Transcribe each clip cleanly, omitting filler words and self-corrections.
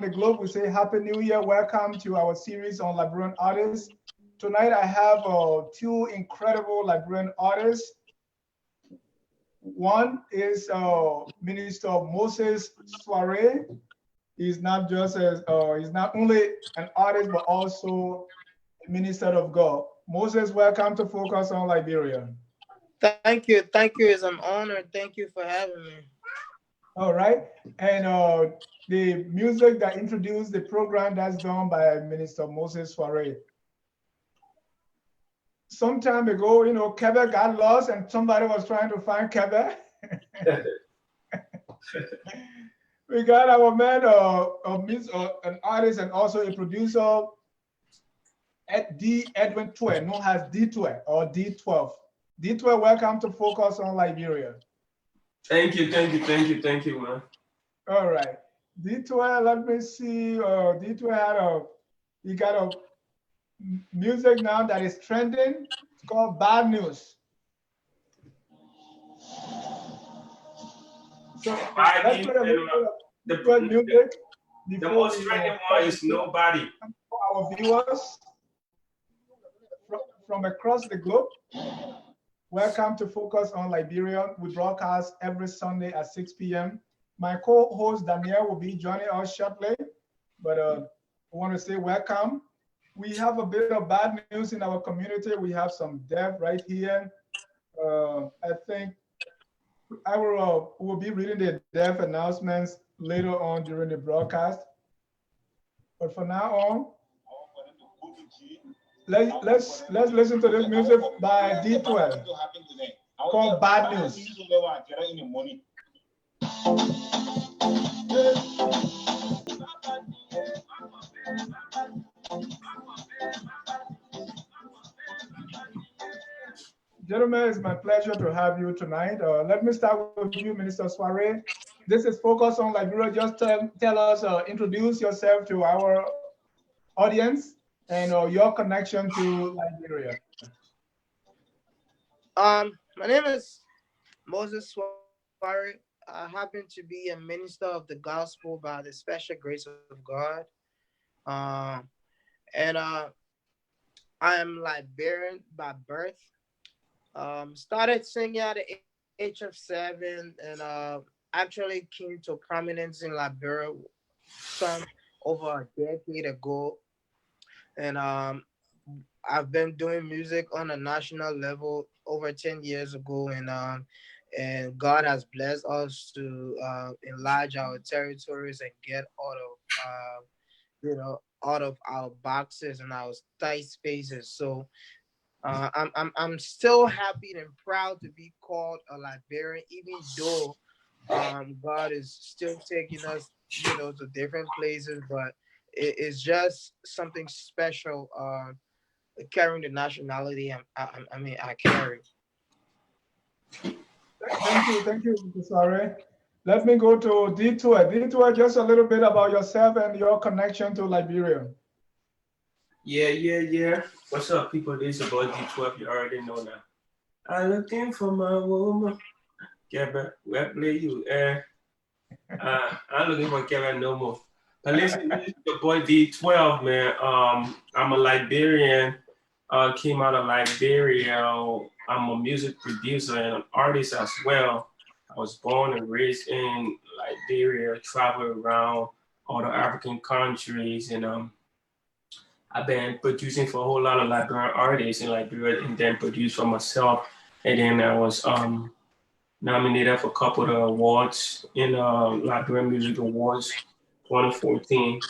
the globe, we say Happy New Year. Welcome to our series on Liberian artists. Tonight I have two incredible Liberian artists. One is Minister Moses Swaray. He's not only an artist but also a minister of God. Moses, welcome to Focus on Liberia. Thank you. Thank you. It's an honor. Thank you for having me. All right. And the music that introduced the program that's done by Minister Moses Swaray. Some time ago, Kebe got lost and somebody was trying to find Kebe. We got our man, an artist and also a producer, Edwin Tweh, known as D12 or D12. D12, welcome to Focus on Liberia. Thank you, man. All right. D12, let me see. D12 he got a music now that is trending. It's called Bad News. So let's put a little bit of music. The most trending one is Nobody. For our viewers from across the globe, welcome to Focus on Liberia. We broadcast every Sunday at 6 p.m. My co-host Danielle will be joining us shortly, but I want to say welcome. We have a bit of bad news in our community. We have some death right here. I think I will be reading the death announcements later on during the broadcast. But for now on, let's listen to this music by D12 called Bad News. Gentlemen, it's my pleasure to have you tonight. Let me start with you, Minister Swaray. This is Focus on Liberia. Just tell us, introduce yourself to our audience and your connection to Liberia. My name is Moses Swaray. I happen to be a minister of the gospel by the special grace of God. I am Liberian by birth. Started singing at the age of 7 and actually came to prominence in Liberia some over a decade ago. And I've been doing music on a national level over 10 years ago, and God has blessed us to enlarge our territories and get out of our boxes and our tight spaces. So I'm still happy and proud to be called a Liberian, even though God is still taking us, to different places. But it's just something special carrying the nationality. I carry. Thank you, Mr. Swaray. Let me go to D12. D12, just a little bit about yourself and your connection to Liberia. Yeah. What's up, people? This is about D12. You already know now. I'm looking for my woman. Kevin, where play you? I'm looking for Kevin no more. But listen, this is your boy D12, man. I'm a Liberian. Came out of Liberia. I'm a music producer and an artist as well. I was born and raised in Liberia, traveled around all the African countries, and I've been producing for a whole lot of Liberian artists in Liberia, and then produced for myself. And then I was nominated for a couple of awards in Liberian Music Awards 2014,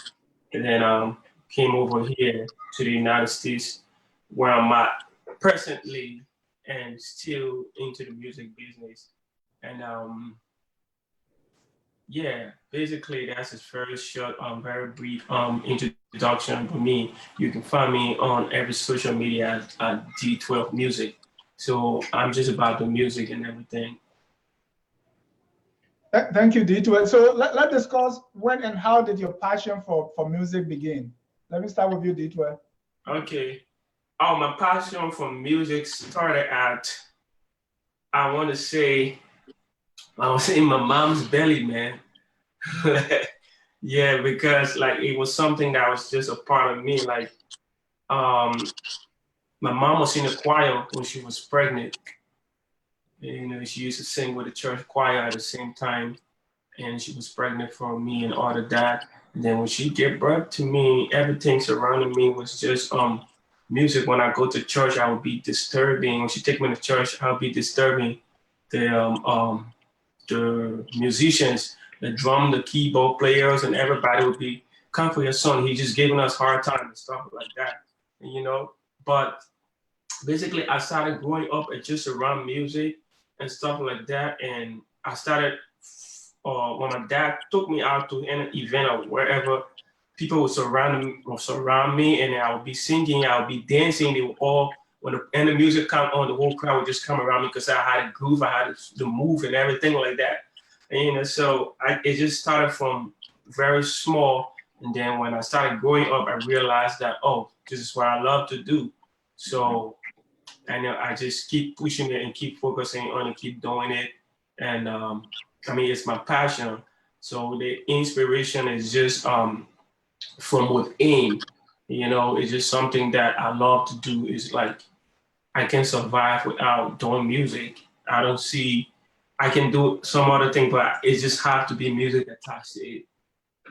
and then came over here to the United States, where I'm at presently, and still into the music business. And yeah, basically that's his very short, very brief introduction for me. You can find me on every social media at D12 Music. So I'm just about the music and everything. Thank you, D12. So let's discuss when and how did your passion for music begin? Let me start with you, D12. Okay. My passion for music started at, I want to say in my mom's belly, man. Yeah, because like it was something that was just a part of me. Like um, my mom was in the choir when she was pregnant. You know, she used to sing with the church choir at the same time, and she was pregnant for me and all of that. And then when she gave birth to me, everything surrounding me was just music. When I go to church, I would be disturbing. When she take me to church, I'll be disturbing the musicians, the drum, the keyboard players, and everybody would be, "Come for your son. He's just giving us hard time," and stuff like that. And, you know, but basically I started growing up and just around music and stuff like that. And I started when my dad took me out to an event or wherever, people would surround me, and I would be singing, I would be dancing. They would all when the music come on, the whole crowd would just come around me because I had a groove, I had the move and everything like that. And, you know, so it just started from very small. And then when I started growing up, I realized that, oh, this is what I love to do. So and I just keep pushing it and keep focusing on it, keep doing it. And I mean, it's my passion. So the inspiration is just from within. You know, it's just something that I love to do. Is like I can survive without doing music. I don't see. I can do some other thing, but it just have to be music attached to it.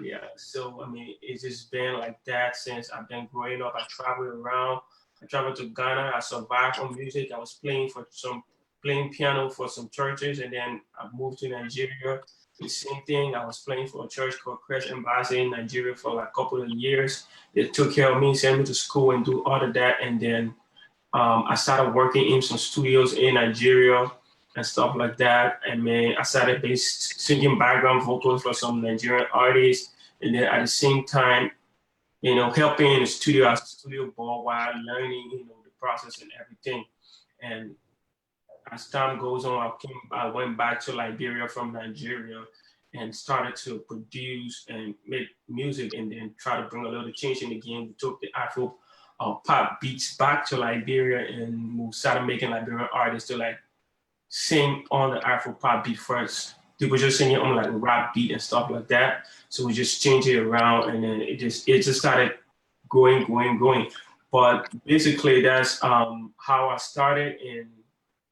Yeah, so I mean, it's just been like that since I've been growing up. I traveled around. I traveled to Ghana. I survived on music. I was playing piano for some churches, and then I moved to Nigeria. The same thing. I was playing for a church called Christ Embassy in Nigeria for like a couple of years. They took care of me, sent me to school, and do all of that. And then I started working in some studios in Nigeria and stuff like that. And man, I started singing background vocals for some Nigerian artists. And then at the same time, you know, helping in the studio as a studio boy while learning, you know, the process and everything. And as time goes on, I went back to Liberia from Nigeria and started to produce and make music and then try to bring a little change in the game. We took the Afro pop beats back to Liberia and we started making Liberian artists to like sing on the Afro pop beat first. People just singing on like rap beat and stuff like that. So we just changed it around and then it just started going. But basically that's how I started and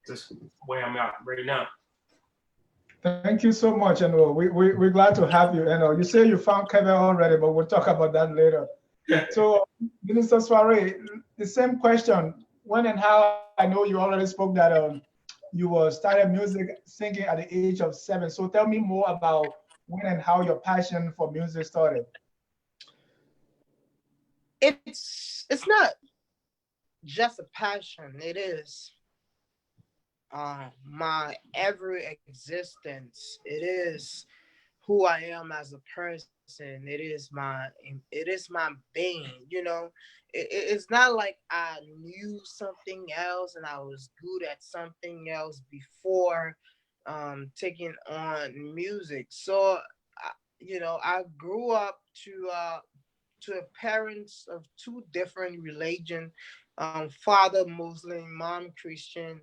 just where I'm at right now. Thank you so much, and we're glad to have you. And you say you found Kevin already, but we'll talk about that later. So, Minister Swaray, the same question. When and how? I know you already spoke that you started music singing at the age of 7. So tell me more about when and how your passion for music started. It's not just a passion. It is my every existence. It is who I am as a person. It is my being. You know, it's not like I knew something else and I was good at something else before taking on music. So, you know, I grew up to parents of two different religion, father Muslim, mom Christian.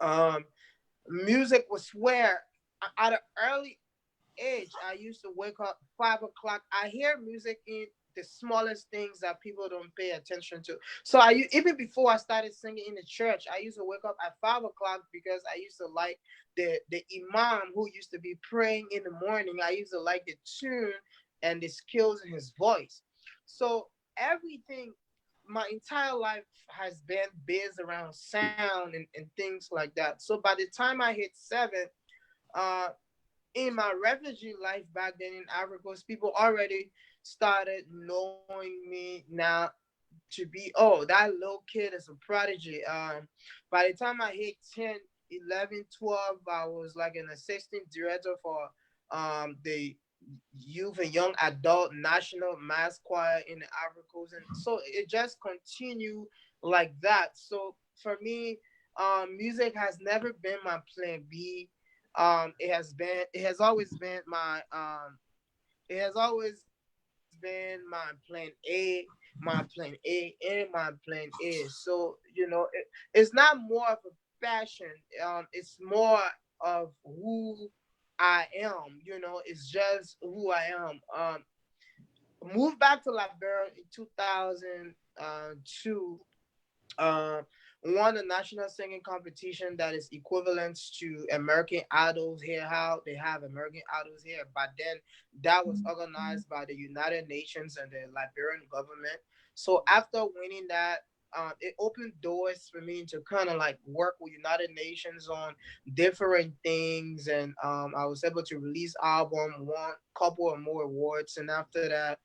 Um, Music was where at an early age I used to wake up 5 o'clock. I hear music in the smallest things that people don't pay attention to. So even before I started singing in the church, I used to wake up at 5 o'clock because I used to like the imam who used to be praying in the morning. I used to like the tune and the skills in his voice. So everything, my entire life has been based around sound and things like that. So by the time I hit 7, uh, in my refugee life back then in Africa, people already started knowing me now to be, oh, that little kid is a prodigy. By the time I hit 10, 11, 12, I was like an assistant director for the youth and young adult national mass choir in the Ivory Coast. And so it just continued like that. So for me, music has never been my plan B. It has always been my plan A, and my plan A. So, you know, it's not more of a passion. It's more of who I am. You know, it's just who I am. Moved back to Liberia in 2002. Uh, won a national singing competition that is equivalent to American Idols here. How they have American Idols here, but then that was organized by the United Nations and the Liberian government. So after winning that, it opened doors for me to kind of like work with United Nations on different things, and I was able to release album, won couple of more awards, and after that,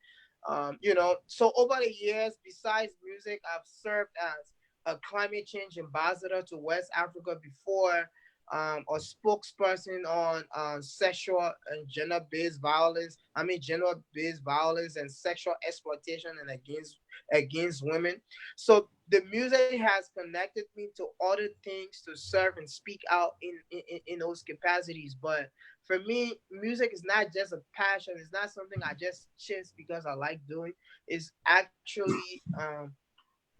you know, so over the years, besides music, I've served as a climate change ambassador to West Africa before, a spokesperson on sexual and gender-based violence. I mean, gender-based violence and sexual exploitation and against women. So the music has connected me to other things to serve and speak out in those capacities. But for me, music is not just a passion. It's not something I just chase because I like doing. It's actually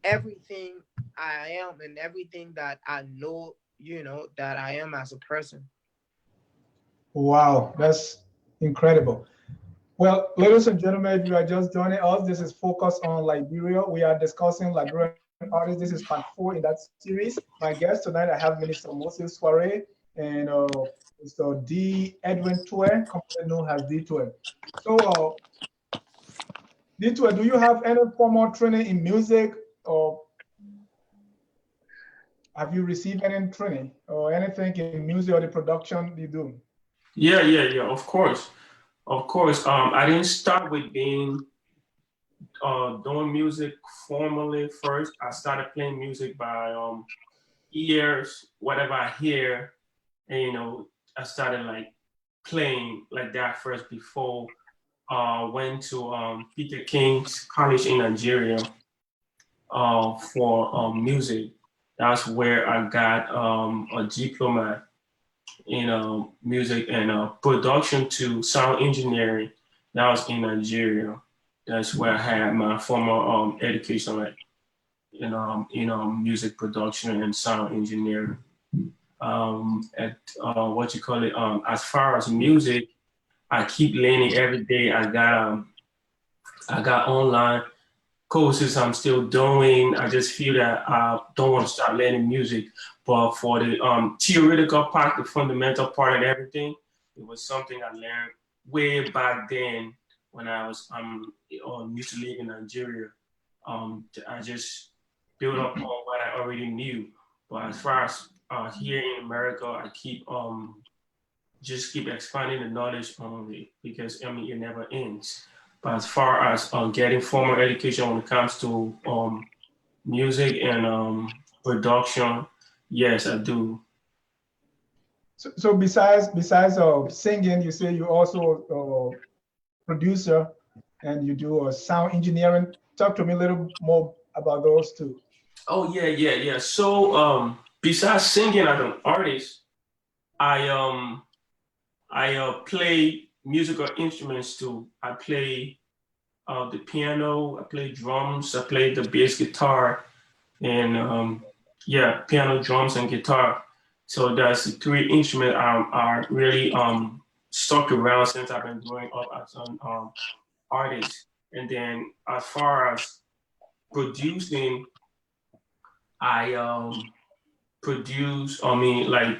everything I am and everything that I know, you know, that I am as a person. Wow, that's incredible. Well, ladies and gentlemen, if you are just joining us, this is Focus on Liberia. We are discussing Liberian artists. This is part 4 in that series. My guest tonight, I have Minister Moses Swaray and Mr. D. Edwin Tweh, commonly known as D. Tweh. So, D. Tweh, do you have any formal training in music, or have you received any training or anything in music or the production you do? Yeah. Of course. Of course. I didn't start with being doing music formally first. I started playing music by ears, whatever I hear, and I started like playing like that first before went to Peter King's College in Nigeria for music. That's where I got a diploma in music and production to sound engineering. That was in Nigeria. That's where I had my formal education, like music production and sound engineering. At what you call it? As far as music, I keep learning every day. I got online courses I'm still doing. I just feel that I don't want to start learning music. But for the theoretical part, the fundamental part and everything, it was something I learned way back then when I was used to live in Nigeria. I just built up on what I already knew. But as far as here in America, I just keep expanding the knowledge on it because it never ends. But as far as getting formal education when it comes to music and production, yes, I do. So besides singing, you say you also producer and you do sound engineering. Talk to me a little more about those two. Oh yeah. So besides singing as an artist, I play musical instruments too. I play the piano, I play drums, I play the bass guitar, and piano, drums, and guitar. So that's the 3 instruments are really stuck around since I've been growing up as an artist. And then as far as producing, I produce, like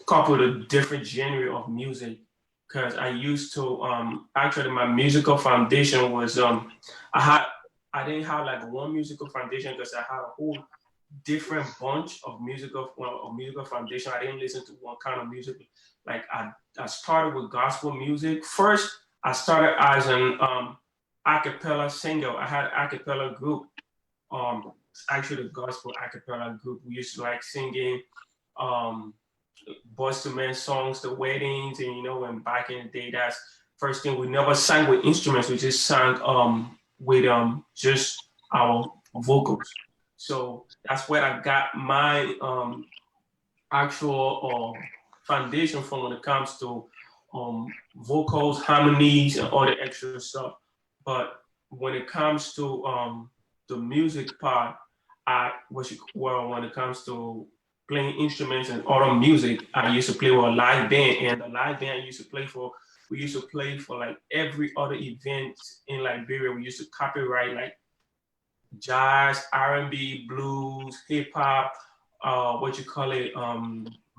couple of different genre of music because I used to actually my musical foundation was I didn't have like one musical foundation because I had a whole different bunch of musical foundation. I didn't listen to one kind of music. Like I started with gospel music. First, I started as an a cappella singer. I had a cappella group, actually a gospel a cappella group. We used to like singing boys to men songs, the weddings, and when back in the day, that's first thing we never sang with instruments. We just sang with just our vocals. So that's where I got my actual foundation from when it comes to vocals, harmonies, and all the extra stuff. But when it comes to the music part, when it comes to playing instruments and other music. I used to play with a live band, and the live band I used to play for, we used to play for like every other event in Liberia. We used to copyright like jazz, R&B, blues, hip hop,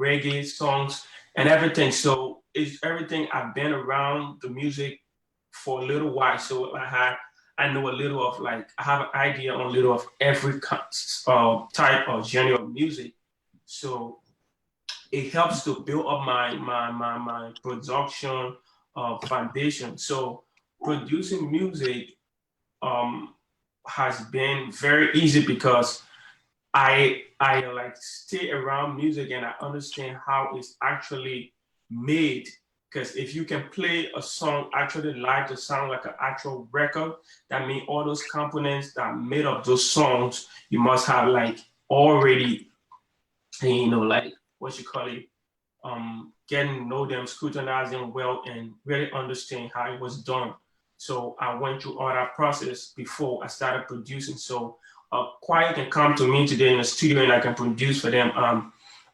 reggae songs and everything. So it's everything. I've been around the music for a little while. So I know a little of like, I have an idea on a little of every type or genre of music. So it helps to build up my production foundation. So producing music has been very easy because I like stay around music and I understand how it's actually made. Because if you can play a song actually live to sound like an actual record, that means all those components that made up those songs, you must have like already, like what you call it, getting to know them, scrutinizing well, and really understand how it was done. So I went through all that process before I started producing. So a choir can come to me today in the studio and I can produce for them.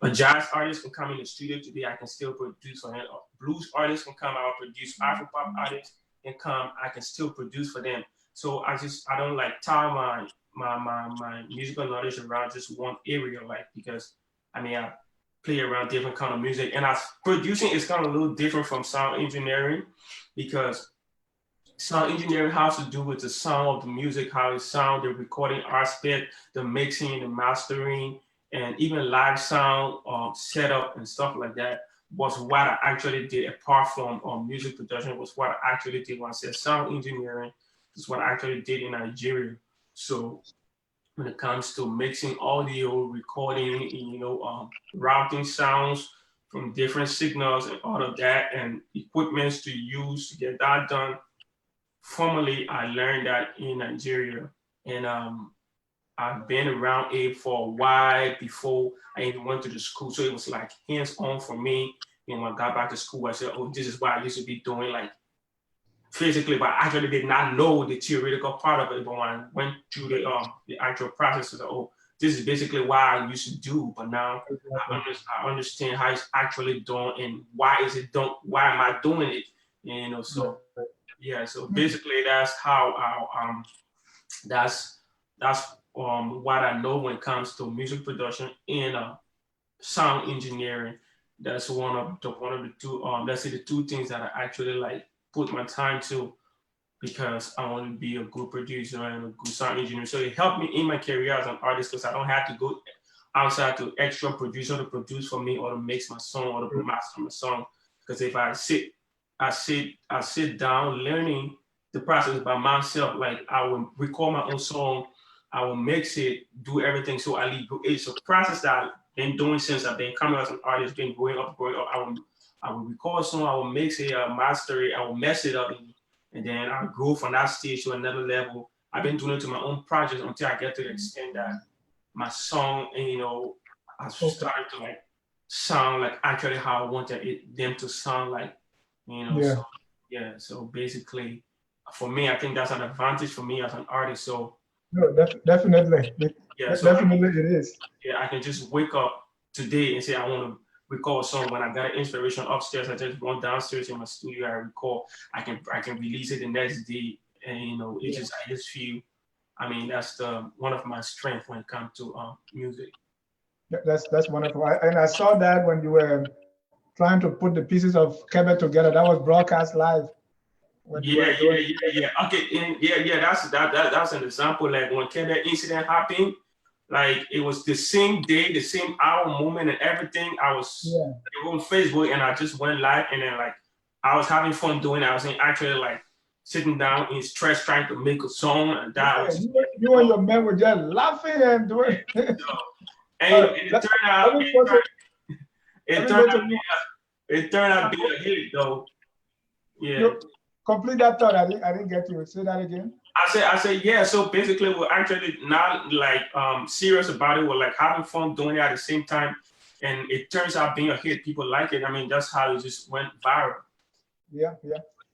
A jazz artist can come in the studio today, I can still produce for them. A blues artist can come, I'll produce. Afro-pop artist can come, I can still produce for them. So I don't like tie my musical knowledge around just one area, like, because I play around different kind of music. And producing is kind of a little different from sound engineering, because sound engineering has to do with the sound of the music, how it sounds, the recording aspect, the mixing, the mastering, and even live sound setup and stuff like that was what I actually did. Apart from music production, was what I actually did when I said sound engineering. Is what I actually did in Nigeria. So when it comes to mixing audio, recording, routing sounds from different signals and all of that, and equipments to use to get that done. Formerly, I learned that in Nigeria, and I've been around it for a while before I even went to the school. So it was like hands-on for me. And when I got back to school, I said, "Oh, this is what I used to be doing, like physically," but I actually did not know the theoretical part of it. But when I went through the actual process, I said, "Oh, this is basically what I used to do." But now I understand how it's actually done and why is it done. Why am I doing it? So yeah. So basically, that's how that's what I know when it comes to music production and sound engineering. That's one of the two let's say the two things that I actually like put my time to, because I want to be a good producer and a good sound engineer. So it helped me in my career as an artist, because I don't have to go outside to extra producer to produce for me or to mix my song or to master my song. Because if I sit down learning the process by myself, like I will record my own song, I will mix it, do everything. So it's a process that I've been doing since I've been coming as an artist, been growing up. I will record a song, I will mix it, master it, I will mess it up, and then I'll go from that stage to another level. I've been doing it to my own projects until I get to the extent that my song, I started to like sound like actually how I wanted them to sound like, Yeah. So yeah. So basically, for me, I think that's an advantage for me as an artist. So No, definitely. yeah, so Definitely it is. yeah, I can just wake up today and say I want to record a song. When I got an inspiration upstairs, I just run downstairs in my studio, I record. I can release it the next day, and I just feel. I mean, that's one of my strengths when it comes to music. That's wonderful. And I saw that when you were trying to put the pieces of Quebec together. That was broadcast live. Yeah. Okay, and yeah. That's an example. Like when Quebec incident happened, like it was the same day, the same hour, moment, and everything. I was on Facebook and I just went live, and then like I was having fun doing it. I was actually like sitting down in stress trying to make a song, and that was you and your men were just laughing and doing. And it turned out. It turned out being a hit though. Yeah. Complete that thought. I didn't get you. Say that again. I said yeah. So basically, we're actually not like serious about it. We're like having fun doing it at the same time, and it turns out being a hit. People like it. I mean, that's how it just went viral. Yeah.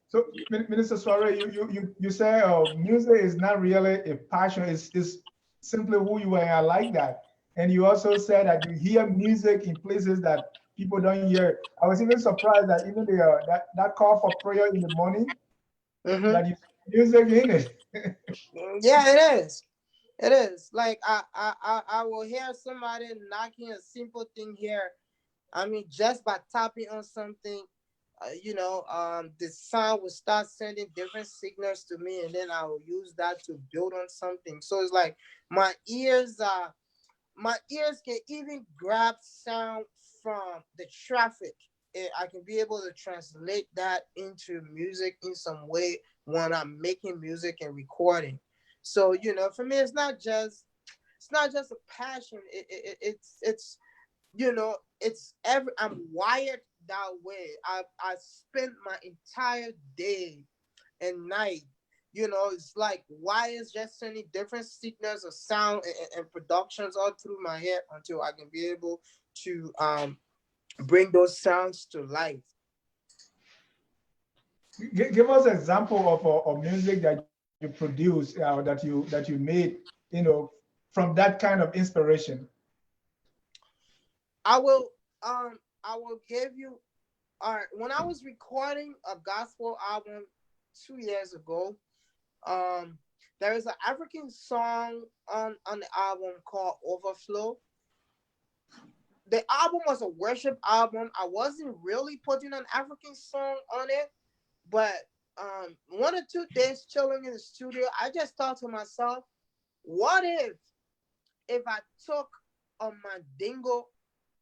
So, Minister Swaray, you say music is not really a passion. It's simply who you are. I like that. And you also said that you hear music in places that people don't hear. I was even surprised that even that call for prayer in the morning, Mm-hmm. that you music in it. Yeah, it is. It is. Like I will hear somebody knocking a simple thing here. I mean, just by tapping on something, the sound will start sending different signals to me, and then I will use that to build on something. So it's like my ears are my ears can even grab sound from the traffic. I can be able to translate that into music in some way when I'm making music and recording. So for me, it's not just a passion. It's every. I'm wired that way. I spend my entire day and night. It's like wires just sending different signals of sound and productions all through my head until I can be able to bring those sounds to life. Give us an example of music that you produce, that you made, from that kind of inspiration. I will I will give you. All right, when I was recording a gospel album 2 years ago, um, there is an African song on the album called Overflow. The album was a worship album. I wasn't really putting an African song on it, but 1 or 2 days chilling in the studio, I just thought to myself, what if I took a mandingo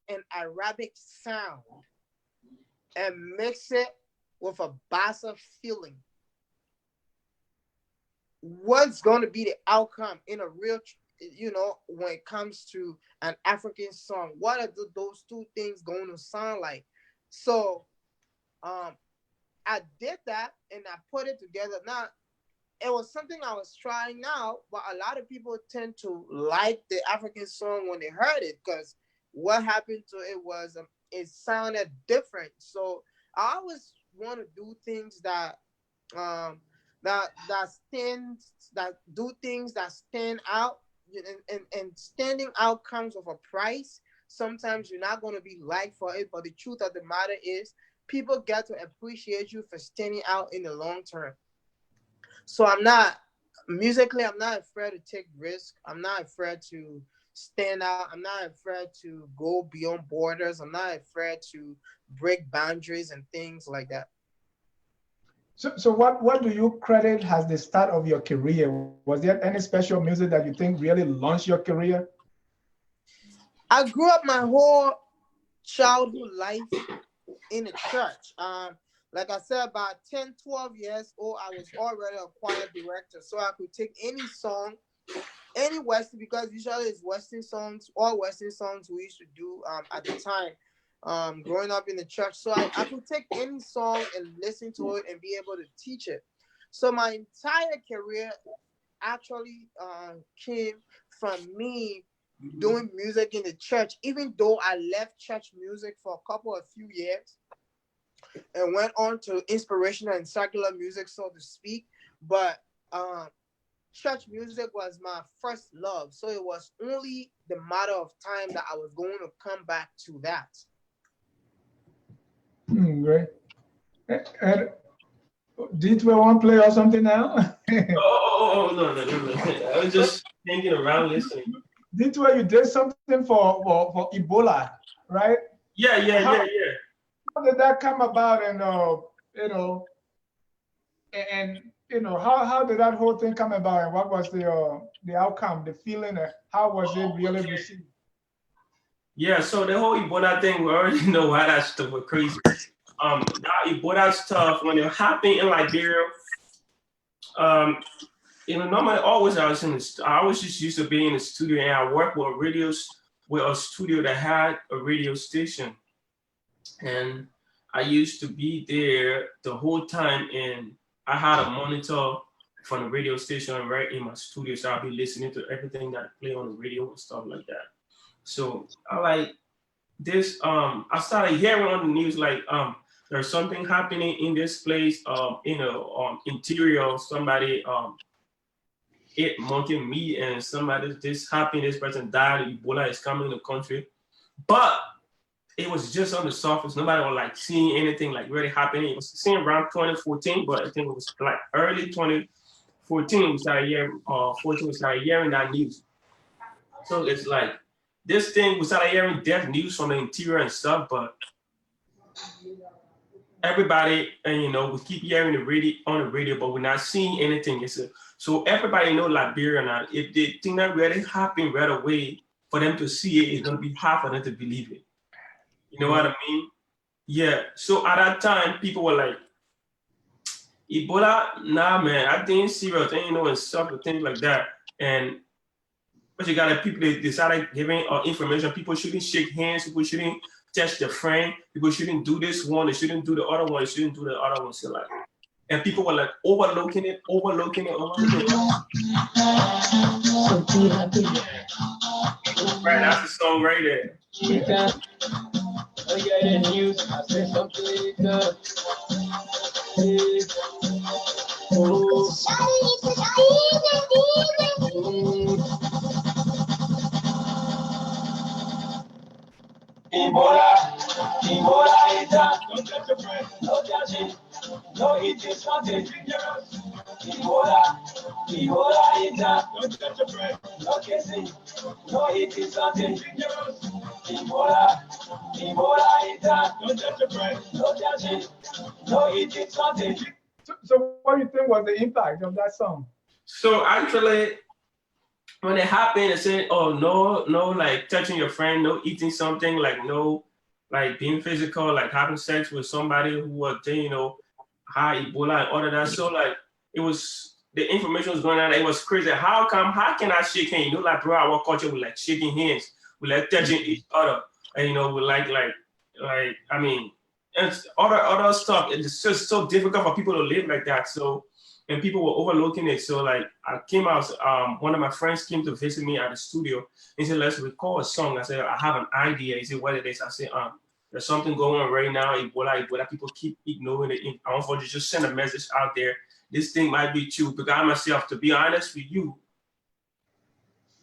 and Arabic sound and mix it with a bassa feeling? What's going to be the outcome in a real, when it comes to an African song? What are those two things going to sound like? So, um, I did that and I put it together. Now, it was something I was trying out, but a lot of people tend to like the African song when they heard it because what happened to it was it sounded different. So I always want to do things um, that do things that stand out, and standing out comes with a price. Sometimes you're not going to be liked for it, but the truth of the matter is people get to appreciate you for standing out in the long term. So I'm not afraid to take risk. I'm not afraid to stand out. I'm not afraid to go beyond borders. I'm not afraid to break boundaries and things like that. So what do you credit as the start of your career? Was there any special music that you think really launched your career? I grew up my whole childhood life in the church. Like I said, about 10, 12 years old, I was already a choir director. So I could take any song, any Western, because usually it's Western songs, all Western songs we used to do at the time, growing up in the church. So I could take any song and listen to it and be able to teach it. So my entire career actually came from me doing music in the church, even though I left church music for a few years and went on to inspirational and secular music, so to speak. But um, church music was my first love, so it was only the matter of time that I was going to come back to that. Great. And did we want to play or something now? No, no, no, no. I was just thinking around listening. Did you did something for Ebola, right? Yeah. How did that come about? And you know, and how did that whole thing come about? And what was the outcome, the feeling? How was it really received? Yeah, so the whole Ebola thing, we already know why that stuff was crazy. That Ebola stuff, when it happened in Liberia, um, normally always I was just used to being in the studio, and I worked with a studio that had a radio station, and I used to be there the whole time, and I had a monitor from the radio station right in my studio, so I'll be listening to everything that play on the radio and stuff like that. So I like this. I started hearing on the news like there's something happening in this place. Interior, somebody ate monkey meat and somebody this happened, this person died, Ebola is coming in the country. But it was just on the surface. Nobody was like seeing anything like really happening. It was seen around 2014, but I think it was like early 2014 we started hearing 14 we started hearing that news. So it's like this thing we started hearing death news from the interior and stuff, but everybody, and we keep hearing the radio on the radio, but we're not seeing anything. So everybody know Liberia now. If the thing that really happened right away, for them to see it, it's gonna be hard for them to believe it. You know what I mean? Yeah. So at that time, people were like, Ebola, nah, man, I think it's serious, and stuff and things like that. But you got people that decided giving information. People shouldn't shake hands. People shouldn't touch their friend. People shouldn't do this one. They shouldn't do the other one. They shouldn't do the other one. So like, and people were like overlooking it. Right, that's the song right there. Ebola is that, don't touch your friend, no touching, no eating something dangerous. Ebola is that, don't touch your friend, no kissing, no eating something dangerous. Ebola is that, don't touch your friend, no touching, no eating something. So what do you think was the impact of that song? So actually, when it happened, they said, "Oh no, like touching your friend, no eating something, like no, like being physical, like having sex with somebody who was, had Ebola and all of that." So like it was the information was going on. It was crazy. How can I shake hands? Like bro, our culture we like shaking hands, we like touching each other, and we like I mean, and other stuff. It's just so difficult for people to live like that. So. And people were overlooking it. So like I came out, one of my friends came to visit me at the studio. He said, let's record a song. I said, I have an idea. He said, what it is? I said, there's something going on right now. Ebola, people keep ignoring it. I want you to just send a message out there. This thing might be true. Because I myself, to be honest with you,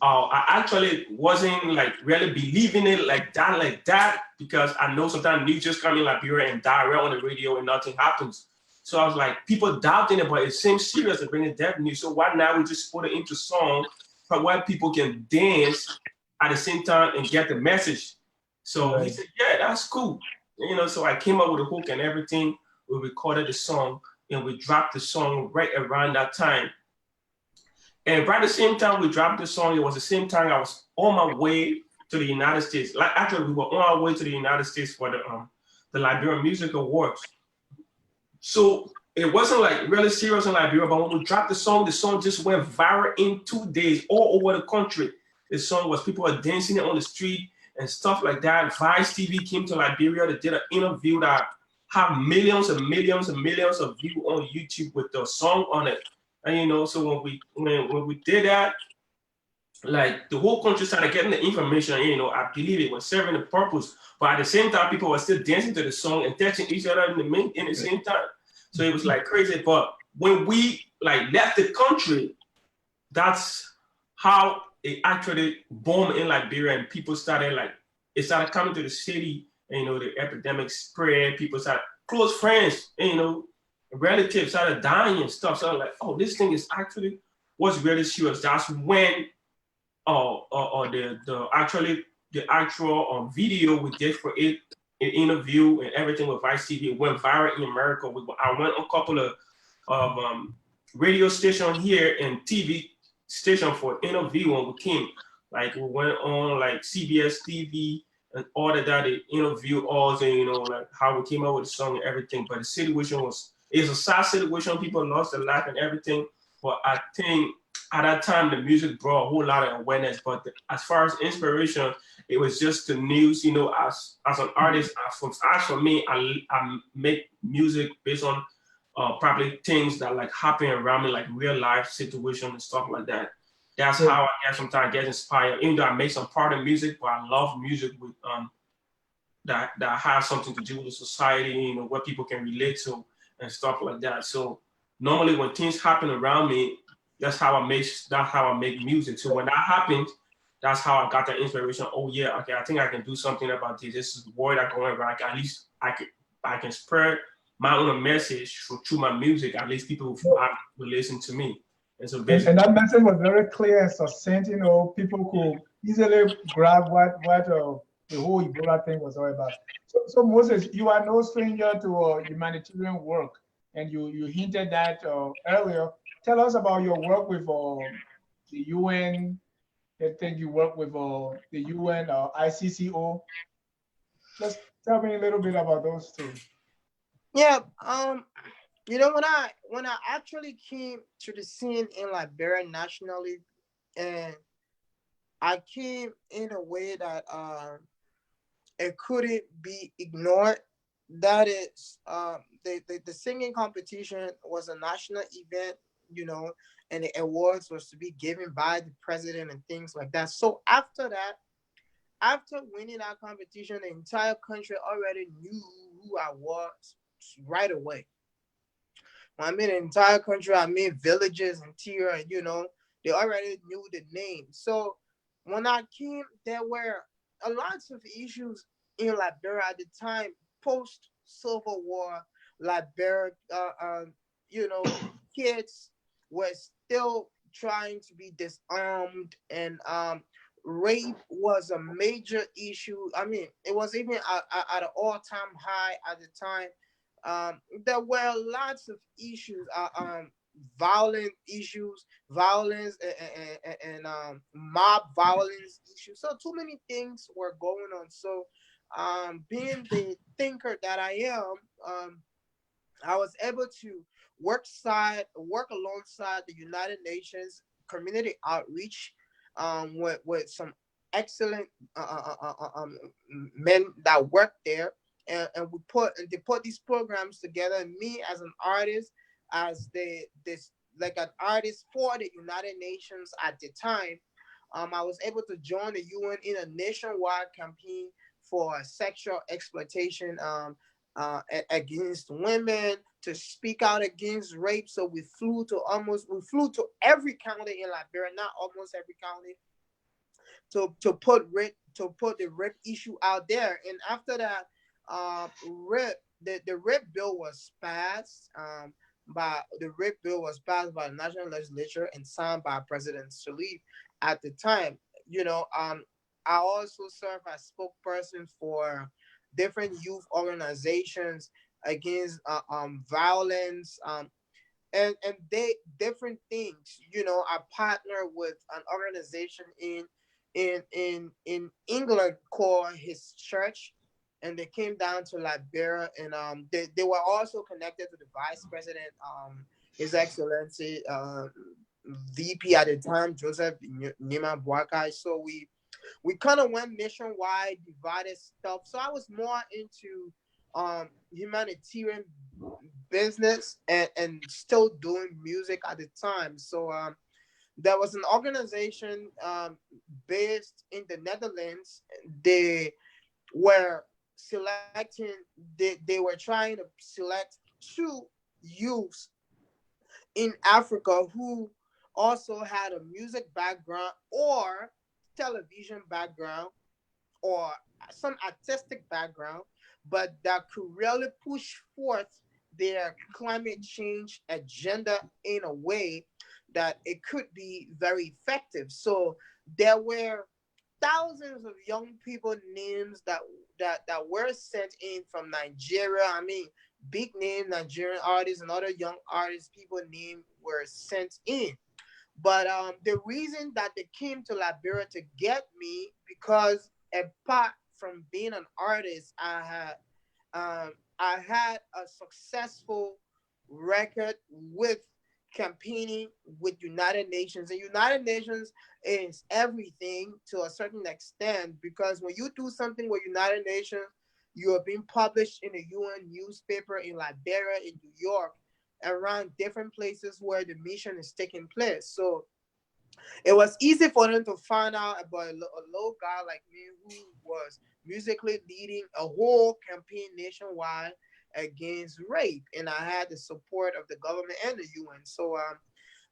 I actually wasn't like really believing it like that, because I know sometimes news just come in Liberia and die right on the radio and nothing happens. So I was like, people doubting it, but it seems serious to bring death news. So why not we just put it into song for where people can dance at the same time and get the message. So he said, yeah, that's cool. So I came up with a hook and everything. We recorded the song and we dropped the song right around that time. And right at the same time we dropped the song, it was the same time I was on my way to the United States. Like actually we were on our way to the United States for the Liberian Music Awards. So it wasn't like really serious in Liberia, but when we dropped the song just went viral in 2 days all over the country. The song was, people were dancing it on the street and stuff like that. Vice TV came to Liberia. They did an interview that had millions and millions and millions of views on YouTube with the song on it. And so when we did that, like the whole country started getting the information. I believe it was serving the purpose. But at the same time, people were still dancing to the song and touching each other in the same time. So it was like crazy. But when we like left the country, that's how it actually boomed in Liberia, and people started it started coming to the city. And, the epidemic spread. People started, close friends, relatives started dying and stuff. So I was like, oh, this thing is actually what's really serious. That's when the actual video we did for it, an interview and everything with Vice TV, it went viral in America. I went on a couple of radio station here and TV station for interview when we came. Like we went on like CBS TV and all of that. They interviewed us and like how we came out with the song and everything. But the situation it's a sad situation. People lost their life and everything. But I think at that time, the music brought a whole lot of awareness, but as far as inspiration, it was just the news, as an artist, as for me, I make music based on probably things that like happen around me, like real life situations and stuff like that. That's how I sometimes get inspired. Even though I make some part of music, but I love music with that has something to do with the society, where people can relate to and stuff like that. So normally when things happen around me, That's how I make music. So when that happened, that's how I got the inspiration. Oh yeah, okay, I think I can do something about this. This is the word I going around. At least I can spread my own message through my music. At least people will listen to me. And so basically, and that message was very clear and succinct. You know, people could easily grab what the whole Ebola thing was all about. So Moses, you are no stranger to humanitarian work, and you hinted that earlier. Tell us about your work with the UN. I think you work with the UN ICCO. Just tell me a little bit about those two. Yeah. You know, when I actually came to the scene in Liberia nationally, and I came in a way that it couldn't be ignored. That is, the singing competition was a national event, you know, and the awards was to be given by the president and things like that. So after that, after winning that competition, the entire country already knew who I was right away. When I mean the entire country, I mean villages and tier, and you know, they already knew the name. So when I came, there were a lots of issues in Liberia at the time, post Civil War. Liberia, you know, kids were still trying to be disarmed, and rape was a major issue. I mean, it was even at an all-time high at the time. There were lots of issues, violent issues, violence, and mob violence issues. So too many things were going on. So, being the thinker that I am, I was able to work alongside the United Nations community outreach, with some excellent men that work there, and they put these programs together. And me as an artist, as this like an artist for the United Nations at the time, I was able to join the UN in a nationwide campaign for sexual exploitation, against women, to speak out against rape. So we flew to every county in Liberia, not almost every county, to put the rape issue out there. And after that, rape the rape bill was passed. The rape bill was passed by the national legislature and signed by President Salif at the time. You know, I also serve as spokesperson for different youth organizations against violence, and they different things. You know, I partner with an organization in England called His Church, and they came down to Liberia, and they were also connected to the vice president, His Excellency, VP at the time, Joseph Nima Boakai. So we kind of went nationwide, divided stuff. So I was more into humanitarian business, and still doing music at the time. So there was an organization based in the Netherlands. They were selecting, they were trying to select two youths in Africa who also had a music background or television background or some artistic background, but that could really push forth their climate change agenda in a way that it could be very effective. So there were thousands of young people names that were sent in from Nigeria. I mean, big name Nigerian artists and other young artists, people name were sent in. But the reason that they came to Liberia to get me, because apart from being an artist, I had a successful record with campaigning with United Nations. And United Nations is everything to a certain extent, because when you do something with United Nations, you are being published in a UN newspaper in Liberia, in New York, around different places where the mission is taking place. So it was easy for them to find out about a little guy like me who was musically leading a whole campaign nationwide against rape, and I had the support of the government and the UN. So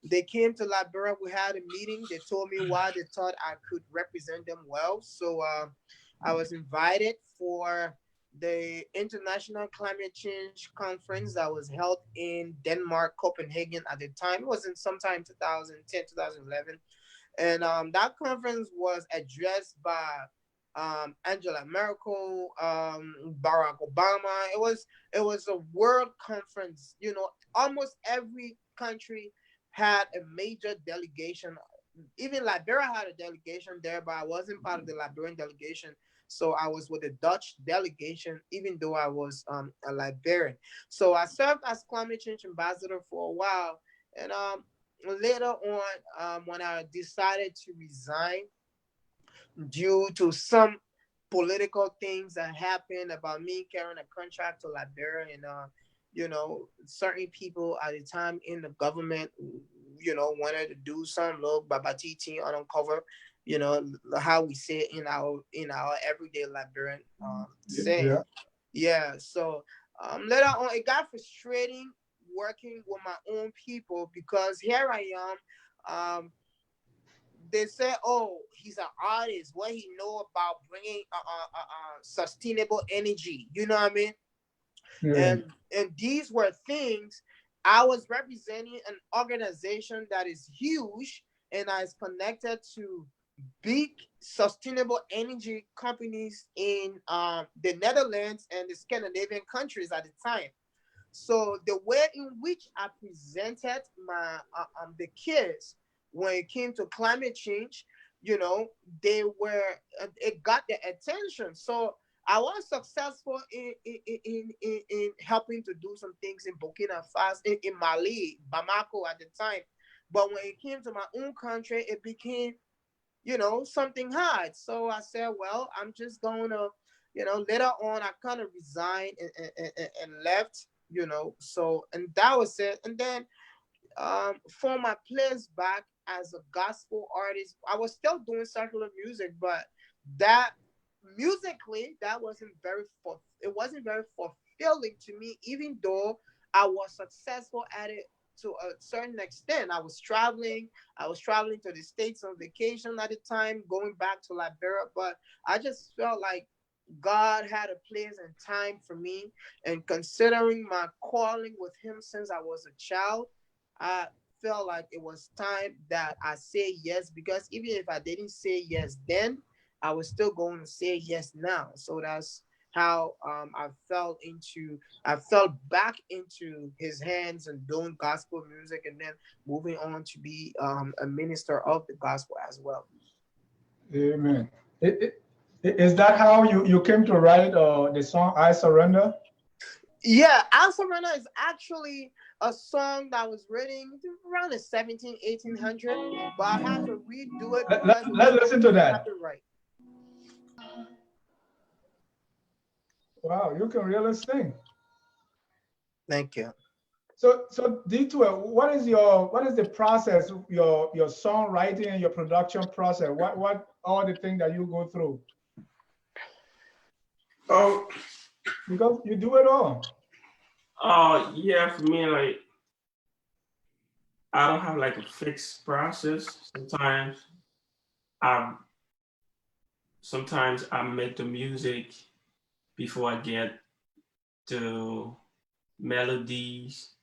They came to Liberia. We had a meeting. They told me why they thought I could represent them well. So I was invited for the International Climate Change Conference that was held in Denmark, Copenhagen at the time. It was in sometime 2010, 2011. And that conference was addressed by Angela Merkel, Barack Obama. It was a world conference. You know, almost every country had a major delegation. Even Liberia had a delegation there, but I wasn't part of the Liberian delegation. So I was with the Dutch delegation, even though I was a Liberian. So I served as climate change ambassador for a while. And later on, when I decided to resign due to some political things that happened about me carrying a contract to Liberia, and you know, certain people at the time in the government, you know, wanted to do some little babatiti uncover, you know, how we say it in our everyday Liberian saying. Yeah. So later on, it got frustrating working with my own people, because here I am. They say, "Oh, he's an artist. What he know about bringing sustainable energy?" You know what I mean? Yeah. And these were things. I was representing an organization that is huge and is connected to big sustainable energy companies in the Netherlands and the Scandinavian countries at the time. So the way in which I presented my the kids when it came to climate change, you know, it got their attention. So I was successful in helping to do some things in Burkina Faso, in Mali, Bamako at the time. But when it came to my own country, it became, you know, something hard. So I said, well, I'm just going to, you know, later on, I kind of resigned and left, you know. So, and that was it. And then for my place back as a gospel artist, I was still doing secular music, but that musically, that wasn't it wasn't very fulfilling to me, even though I was successful at it to a certain extent. I was traveling to the States on vacation at the time, going back to Liberia, but I just felt like God had a place and time for me. And considering my calling with him since I was a child, I felt like it was time that I say yes, because even if I didn't say yes then, I was still going to say yes now. So that's how I fell back into his hands and doing gospel music, and then moving on to be a minister of the gospel as well. Amen. Is that how you came to write the song "I Surrender"? Yeah, I Surrender is actually a song that was written around the 1800, but I had to redo it because Let's listen to that. copyright. Wow, you can really sing. Thank you. So D2, what is the process, your songwriting and your production process? What all the things that you go through? Oh, Because you do it all. yeah, for me, like, I don't have like a fixed process. Sometimes I make the music before I get the melodies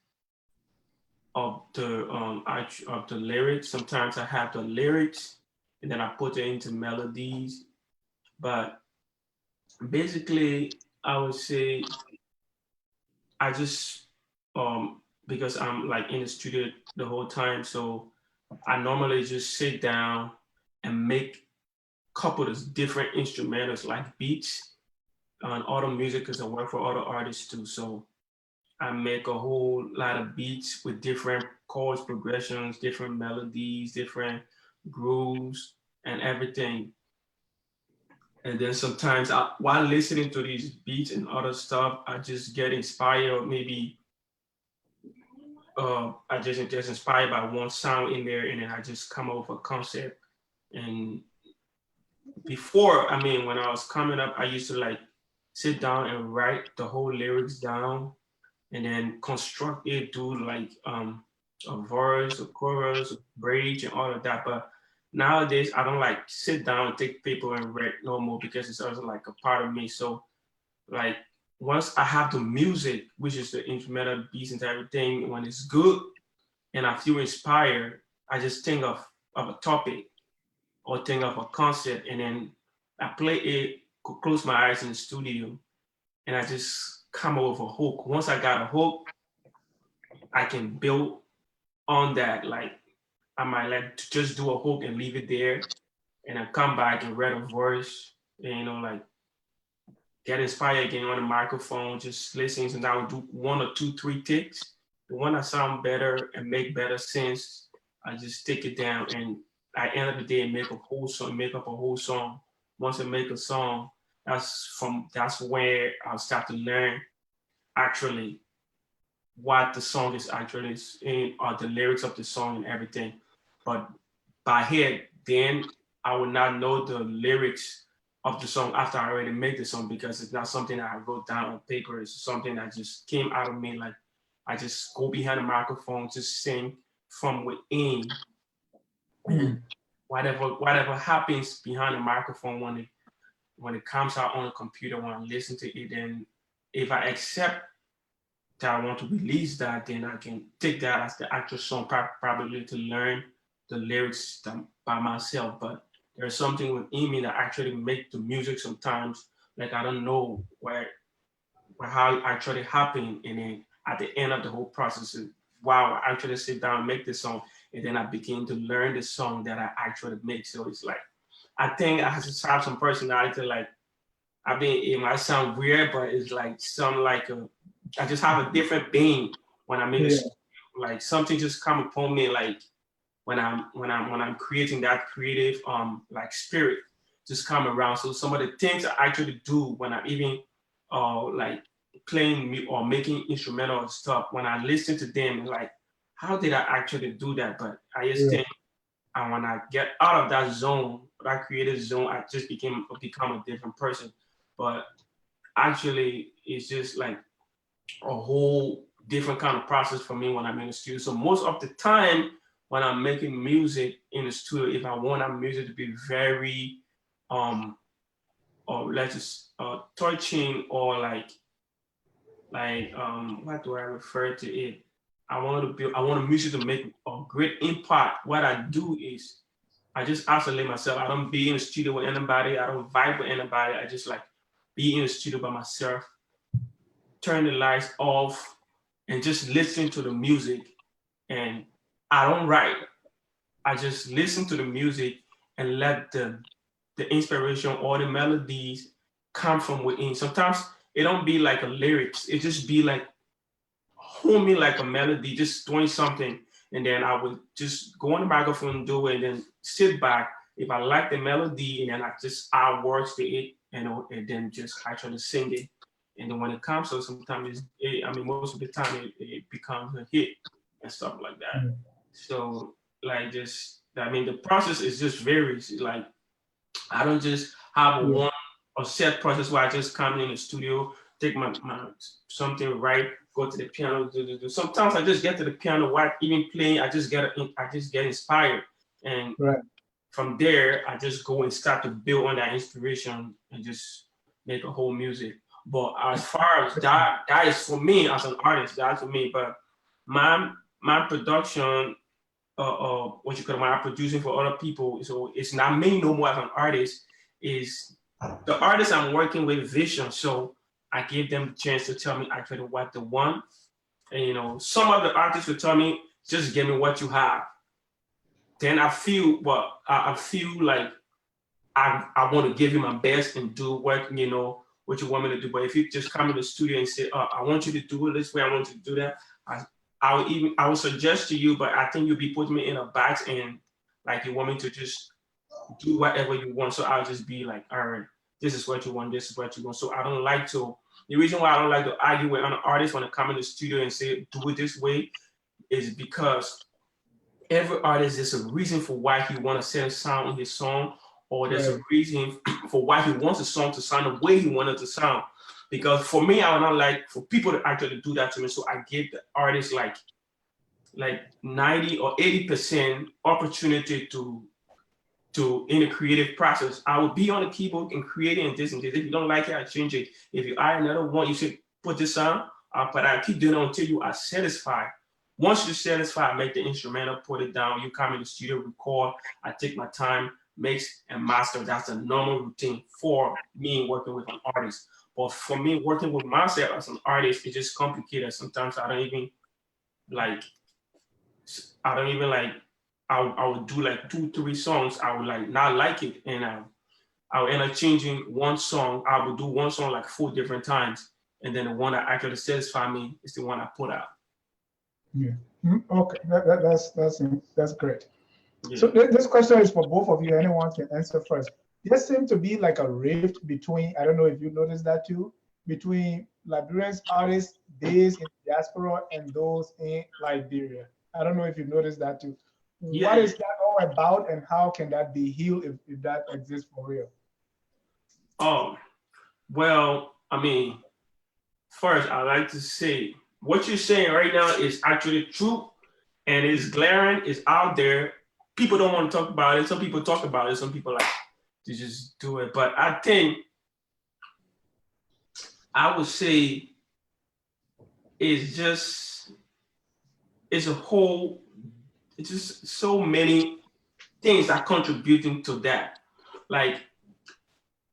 of the lyrics. Sometimes I have the lyrics and then I put it into melodies. But basically, I would say I just because I'm like in the studio the whole time, so I normally just sit down and make a couple of different instrumentals like beats and other music, because I work for other artists too. So I make a whole lot of beats with different chords, progressions, different melodies, different grooves, and everything. And then sometimes while listening to these beats and other stuff, I just get inspired. Maybe I just inspired by one sound in there, and then I just come up with a concept. And before, I mean, when I was coming up, I used to like sit down and write the whole lyrics down, and then construct it, do like a verse, a chorus, a bridge, and all of that. But nowadays, I don't like sit down and take paper and write no more because it's also like a part of me. So like once I have the music, which is the instrumental beats and everything, when it's good and I feel inspired, I just think of a topic or think of a concept, and then I play it, close my eyes in the studio, and I just come up with a hook. Once I got a hook, I can build on that. Like I might like to just do a hook and leave it there, and then come back and write a verse, and, like get inspired again on the microphone, just listening. And I would do 1 or 2, 3 takes. The one that sound better and make better sense, I just take it down, and at the end of the day, make a whole song, make up a whole song. Once I make a song, that's where I'll start to learn actually what the song is actually in, or the lyrics of the song and everything. But by head, then I would not know the lyrics of the song after I already made the song, because it's not something that I wrote down on paper. It's something that just came out of me. Like I just go behind the microphone, just sing from within. And whatever happens behind the microphone when it comes out on the computer, when I listen to it, then if I accept that I want to release that, then I can take that as the actual song, probably to learn the lyrics by myself. But there's something within me that actually make the music sometimes, like I don't know how it actually happened. And then at the end of the whole process, wow, I actually sit down and make the song. And then I begin to learn the song that I actually make. So it's like, I think I just have some personality. Like, it might sound weird, but it's like I just have a different being when I'm in the studio. Like something just come upon me, like when I'm creating, that creative like spirit just come around. So some of the things I actually do when I'm even like playing or making instrumental stuff, when I listen to them, like how did I actually do that? But I just think, and when I get out of that zone, that creative zone, I just become a different person. But actually, it's just like a whole different kind of process for me when I'm in the studio. So most of the time when I'm making music in the studio, if I want that music to be very or let's just touching, or like what do I refer to it? I want the music to make a great impact. What I do is I just isolate myself. I don't be in the studio with anybody. I don't vibe with anybody. I just like be in the studio by myself, turn the lights off, and just listen to the music. And I don't write. I just listen to the music and let the inspiration or the melodies come from within. Sometimes it don't be like a lyrics. It just be like humming like a melody, just doing something. And then I would just go on the microphone and do it, and then sit back. If I like the melody, and then I just add words to it, and then just actually sing it. And then when it comes, so sometimes most of the time it becomes a hit and stuff like that. So like the process is just varies. Like I don't just have a one or set process where I just come in the studio, take my something, right, go to the piano. Sometimes I just get to the piano while even playing. I just get inspired, and from there I just go and start to build on that inspiration and just make a whole music. But as far as that is for me as an artist, that's for me. But my production, what you call, when I'm producing for other people, so it's not me no more as an artist. Is the artist I'm working with vision. So I give them the chance to tell me actually what they want. And some of the artists will tell me, just give me what you have. Then I feel like I want to give you my best and do what what you want me to do. But if you just come in the studio and say, I want you to do it this way, I want you to do that, I would suggest to you, but I think you'll be putting me in a box, and like you want me to just do whatever you want. So I'll just be like, all right, this is what you want, this is what you want. So I don't like to, the reason why I don't like to argue with an artist when I come in the studio and say, do it this way, is because every artist, there's a reason for why he wants a certain sound in his song, or there's a reason for why he wants a song to sound the way he wanted to sound. Because for me, I would not like for people to actually do that to me. So I give the artist like like 90 or 80% opportunity to in the creative process. I will be on the keyboard and creating and this and this. If you don't like it, I change it. If you add another one, you should put this on. But I keep doing it until you are satisfied. Once you're satisfied, I make the instrumental, put it down. You come in the studio, record. I take my time, mix and master. That's a normal routine for me working with an artist. But for me working with myself as an artist, it's just complicated. Sometimes I don't even like. I would do like 2, 3 songs. I would like not like it, and I would end up changing one song. I would do one song like 4 different times, and then the one that actually satisfies me is the one I put out. Yeah. Okay, that's great. Yeah. So this question is for both of you. Anyone can answer first. There seems to be like a rift between, I don't know if you noticed that too, between Liberian artists based in diaspora and those in Liberia. I don't know if you noticed that too. Yeah. What is that all about, and how can that be healed if that exists for real? Oh, well, I mean, first, I like to say what you're saying right now is actually true, and it's glaring, it's out there. People don't want to talk about it. Some people talk about it. Some people like to just do it. But I think I would say it's just so many things that contributing to that. Like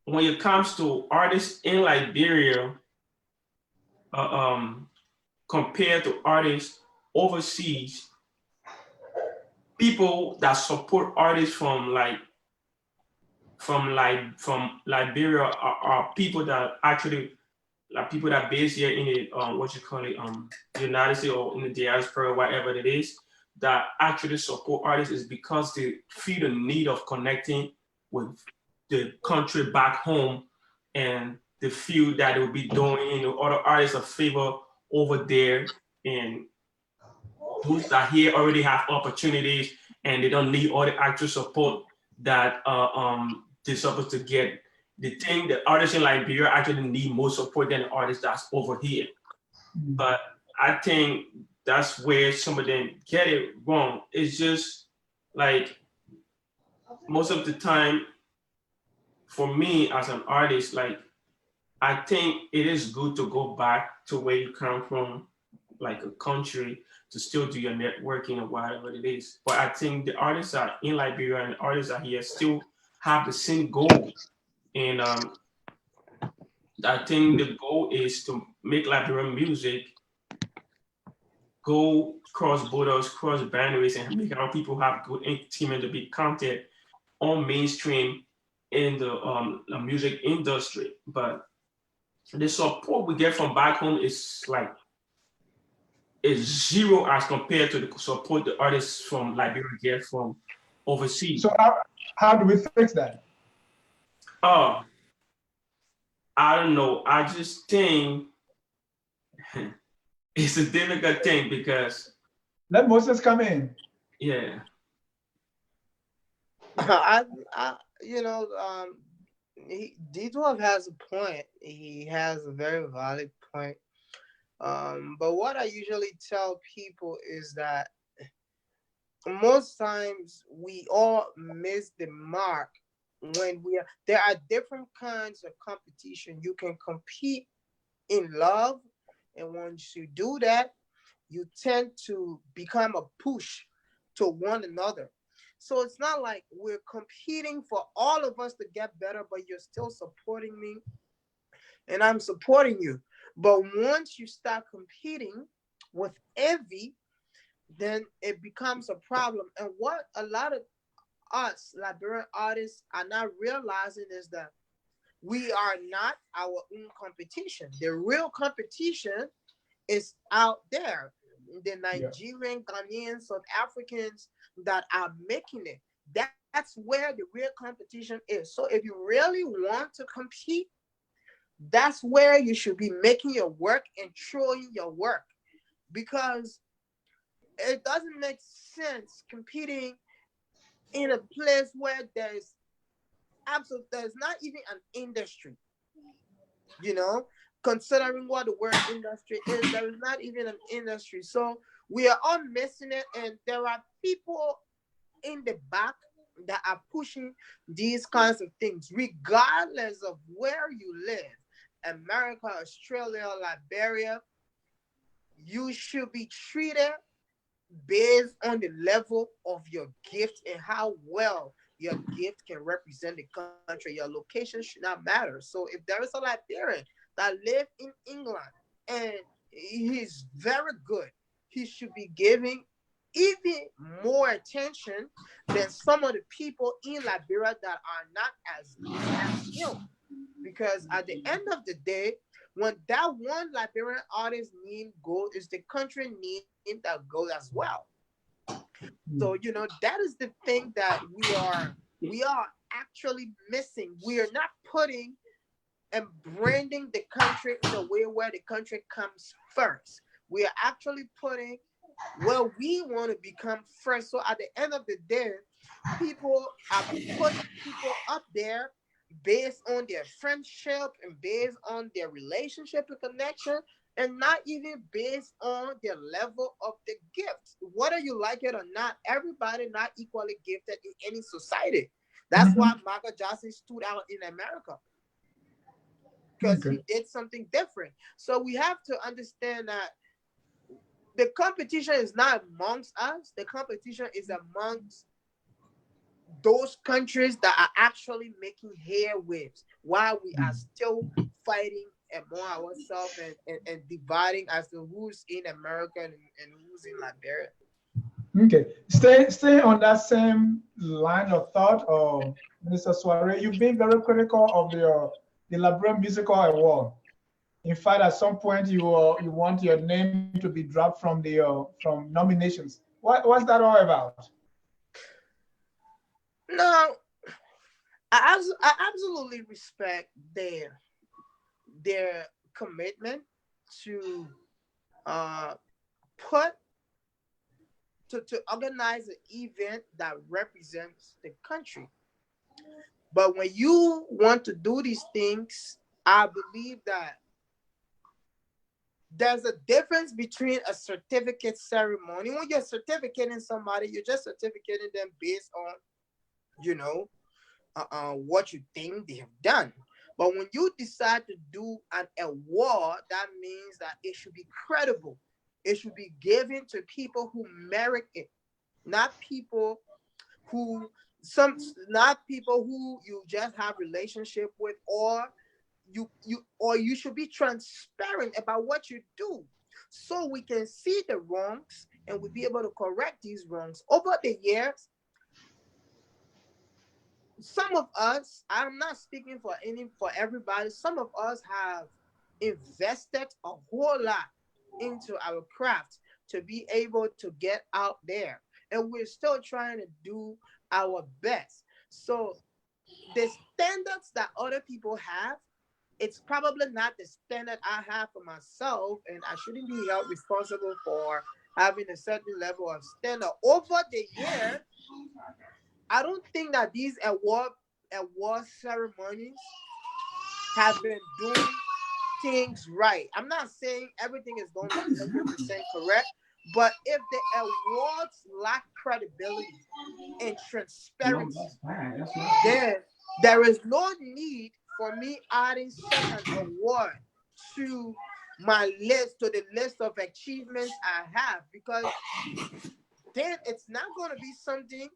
when it comes to artists in Liberia, compared to artists overseas, people that support artists from Liberia are people that actually like people that are based here in the United States or in the diaspora, whatever it is, that actually support artists is because they feel the need of connecting with the country back home, and they feel that it will be doing other artists a favor over there, and those that here already have opportunities and they don't need all the actual support that they're supposed to get. The thing that artists in Liberia actually need more support than the artists that's over here. But I think that's where some of them get it wrong. It's just like most of the time, for me as an artist, like I think it is good to go back to where you come from, like a country, to still do your networking or whatever it is. But I think the artists are in Liberia and the artists are here still have the same goal. And I think the goal is to make Liberian music go cross borders, cross boundaries, and make our people have good entertainment to be counted on mainstream in the music industry. But the support we get from back home is zero as compared to the support the artists from Liberia get from overseas. So how do we fix that? I don't know. I just think it's a difficult thing because let Moses come in. Yeah. D12 has a point. He has a very valid point. But what I usually tell people is that most times we all miss the mark when there are different kinds of competition. You can compete in love, and once you do that, you tend to become a push to one another. So it's not like we're competing for all of us to get better, but you're still supporting me and I'm supporting you. But once you start competing with envy, then it becomes a problem. And what a lot of us Liberian artists are not realizing is that we are not our own competition. The real competition is out there. The Nigerian, Ghanaian, South Africans that are making it. That's where the real competition is. So if you really want to compete, that's where you should be making your work and showing your work, because it doesn't make sense competing in a place where there's not even an industry. Considering what the word industry is, there is not even an industry. So We are all missing it, and there are people in the back that are pushing these kinds of things, regardless of where you live. America, Australia, Liberia, you should be treated based on the level of your gift and how well your gift can represent the country. Your location should not matter. So if there is a Liberian that live in England and he's very good, he should be giving even more attention than some of the people in Liberia that are not as good as him. Because at the end of the day, when that one Liberian artist need gold, is the country need that gold as well. So that is the thing that we are actually missing. We are not putting and branding the country in a way where the country comes first. We are actually putting where we want to become first. So at the end of the day, people are putting people up there based on their friendship and based on their relationship and connection, and not even based on their level of the gift. Whether you like it or not, everybody not equally gifted in any society. That's why Michael Jackson stood out in America, because he did something different. So we have to understand that the competition is not amongst us. The competition is amongst those countries that are actually making hair waves, while we are still fighting among ourselves and dividing as to who's in America and who's in Liberia. Okay, stay on that same line of thought, Mr. Swaray. You've been very critical of the Liberian Musical Award. In fact, at some point, you want your name to be dropped from from nominations. What's that all about? No, I absolutely respect their commitment to put to organize an event that represents the country. But when you want to do these things, I believe that there's a difference between a certificate ceremony. When you're certificating somebody, you're just certificating them based on, what you think they have done. But when you decide to do an award, that means that it should be credible. It should be given to people who merit it, not people who not people who you just have relationship with, or you should be transparent about what you do, so we can see the wrongs and we'll be able to correct these wrongs. Over the years, some of us, I'm not speaking for everybody, some of us have invested a whole lot into our craft to be able to get out there, and we're still trying to do our best. So the standards that other people have, it's probably not the standard I have for myself, and I shouldn't be held responsible for having a certain level of standard. Over the years, I don't think that these award ceremonies have been doing things right. I'm not saying everything is going to be 100% correct, but if the awards lack credibility and transparency, then there is no need for me adding such an award to my list, to the list of achievements I have, because then it's not going to be something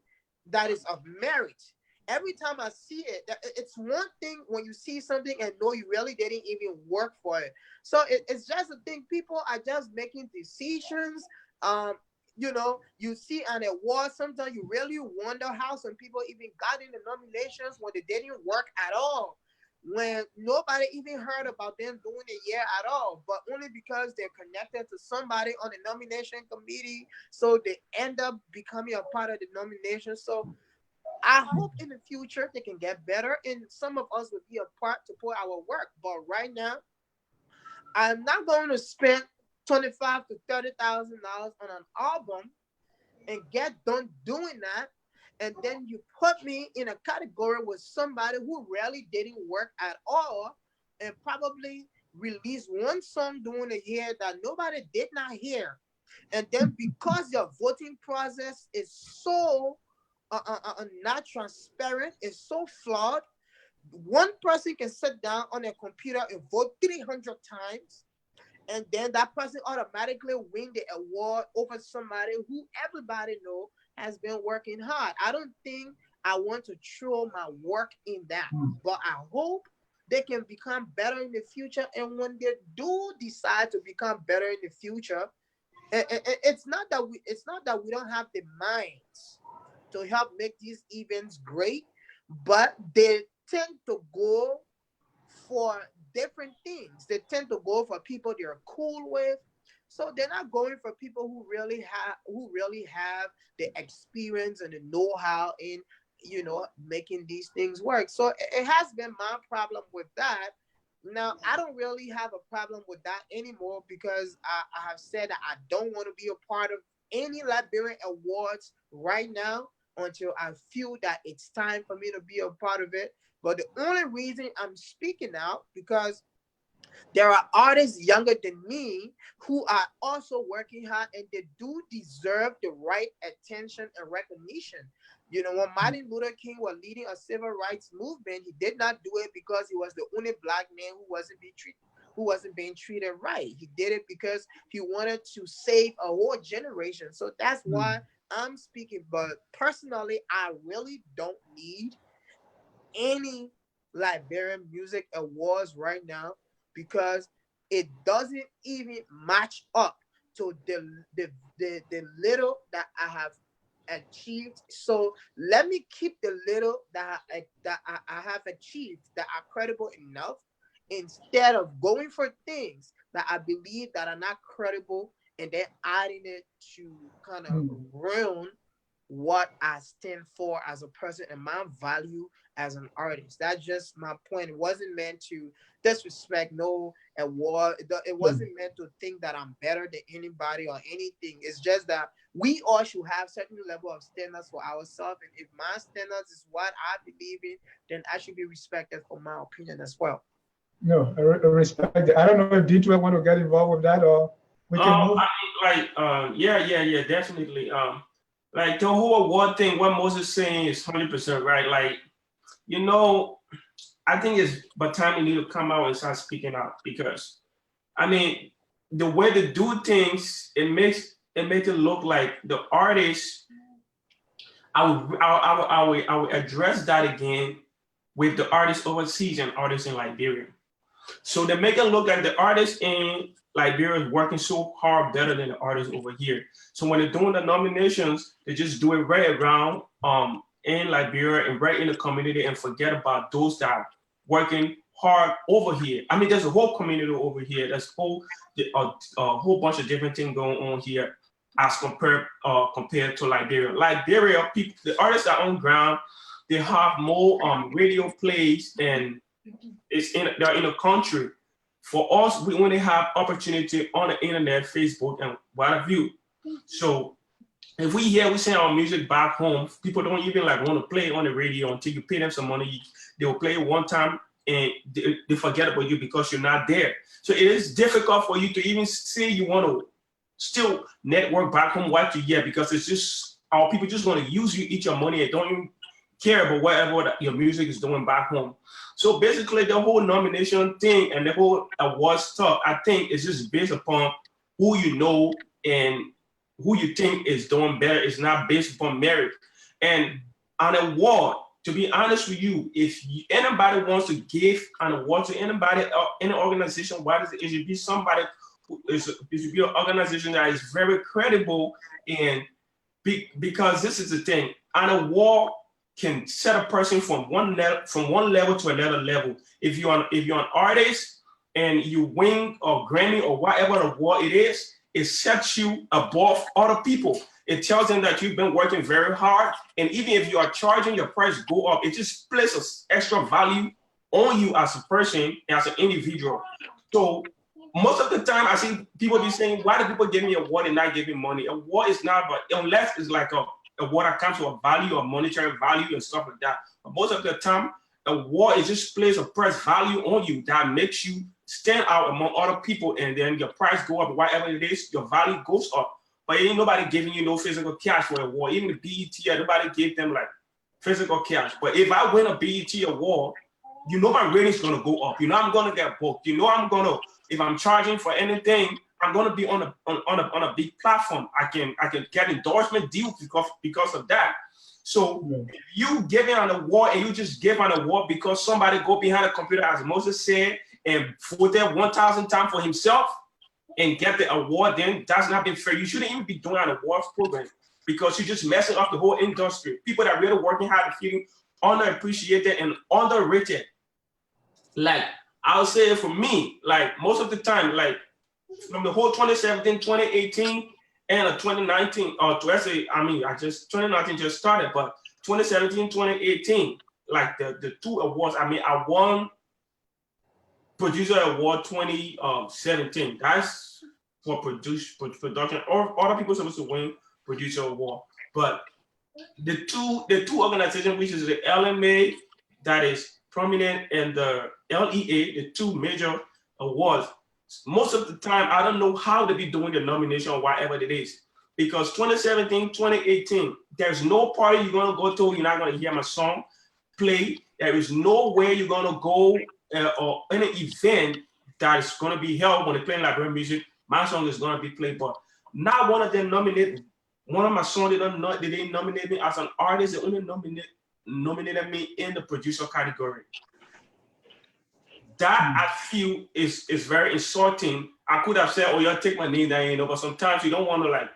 that is of merit. Every time I see it, it's one thing when you see something and know you really didn't even work for it. So it's just a thing. People are just making decisions. You see an award, sometimes you really wonder how some people even got in the nominations when they didn't work at all, when nobody even heard about them doing a year at all, but only because they're connected to somebody on the nomination committee, so they end up becoming a part of the nomination. So I hope in the future they can get better, and some of us will be a part to put our work. But right now, I'm not going to spend $25,000 to $30,000 on an album and get done doing that, and then you put me in a category with somebody who really didn't work at all, and probably release one song during a year that nobody did not hear. And then because your voting process is so not transparent, it's so flawed, one person can sit down on a computer and vote 300 times, and then that person automatically win the award over somebody who everybody know has been working hard. I don't think I want to throw my work in that, but I hope they can become better in the future. And when they do decide to become better in the future, it's not that we don't have the minds to help make these events great, but they tend to go for different things. They tend to go for people they're cool with. So they're not going for people who really have the experience and the know-how in, you know, making these things work. So it has been my problem with that. Now, I don't really have a problem with that anymore, because I have said that I don't want to be a part of any Liberian awards right now until I feel that it's time for me to be a part of it. But the only reason I'm speaking out, because there are artists younger than me who are also working hard, and they do deserve the right attention and recognition. You know, when Martin Luther King was leading a civil rights movement, he did not do it because he was the only Black man who wasn't being treated right. He did it because he wanted to save a whole generation. So that's why I'm speaking. But personally, I really don't need any Liberian Music Awards right now, because it doesn't even match up to the little that I have achieved. So let me keep the little that I have achieved that are credible enough, instead of going for things that I believe that are not credible and then adding it to kind of ruin what I stand for as a person and my value as an artist. That's just my point. It wasn't meant to disrespect no award. It wasn't meant to think that I'm better than anybody or anything. It's just that we all should have certain level of standards for ourselves. And if my standards is what I believe in, then I should be respected for my opinion as well. No, I respect it. I don't know if D12 want to get involved with that, or we can move. Yeah, definitely. Like the whole award thing, what Moses is saying is 100% right. Like, you know, I think it's by time you need to come out and start speaking out, because, I mean, the way they do things, it makes it look like the artists. I would address that again with the artists overseas and artists in Liberia. So they make it look like the artists in Liberia is working so hard better than the artists over here. So when they're doing the nominations, they just do it right around in Liberia and right in the community, and forget about those that are working hard over here. I mean, there's a whole community over here. There's a whole bunch of different things going on here as compared to Liberia. Liberia, people, the artists are on ground. They have more radio plays, and they're in the country. For us, we only have opportunity on the internet, Facebook, and what have you. So if we send our music back home, people don't even like want to play it on the radio until you pay them some money. They will play it one time and they forget about you because you're not there. So it is difficult for you to even say you want to still network back home what you get, because it's just our people just want to use you, eat your money, and don't even care about whatever your music is doing back home. So basically the whole nomination thing and the whole award stuff, I think, is just based upon who you know and who you think is doing better. It's not based upon merit. And an award, to be honest with you, if anybody wants to give an award to anybody, any organization, it should be somebody who it should be an organization that is very credible. And because this is the thing, an award can set a person from one level to another level. If you're an artist and you win a Grammy or whatever award it is, it sets you above other people. It tells them that you've been working very hard, and even if you are charging, your price go up. It just places extra value on you as a person, as an individual. So most of the time, I see people be saying, "Why do people give me a award and not give me money?" A award is not, but unless it's like a award that comes with a value or monetary value and stuff like that. But most of the time, a award, it just plays a price value on you that makes you stand out among other people, and then your price go up, whatever it is, your value goes up. but ain't nobody giving you no physical cash for an award. Even the BET, nobody gave them like physical cash. But if I win a BET award, you know my rating's gonna go up. You know I'm gonna get booked. You know I'm gonna, if I'm charging for anything, I'm gonna be on a big platform. I can get endorsement deals because of that. So if you giving an award and you just give an award because somebody go behind a computer, as Moses said, and voted 1,000 times for himself and get the award, then that's not been fair. You shouldn't even be doing an awards program because you're just messing up the whole industry. People that really working hard are feeling underappreciated and underrated. Like I'll say for me, like most of the time, like from the whole 2017, 2018, and 2019, or 2019 just started, but 2017, 2018, like the two awards, I won Producer Award 2017. That's for production, or other people supposed to win Producer Award. But the two organizations, which is the LMA, that is prominent, and the LEA, the two major awards, most of the time, I don't know how to be doing the nomination or whatever it is. Because 2017, 2018, there's no party you're going to go to, you're not going to hear my song play. There is no way you're going to go or any event that is going to be held when they're playing Liberian music, my song is going to be played. But not one of them nominated. One of my songs, they didn't nominate me as an artist. They only nominated me in the producer category. That I feel is very insulting. I could have said, "Oh, y'all take my name down," but sometimes you don't want to like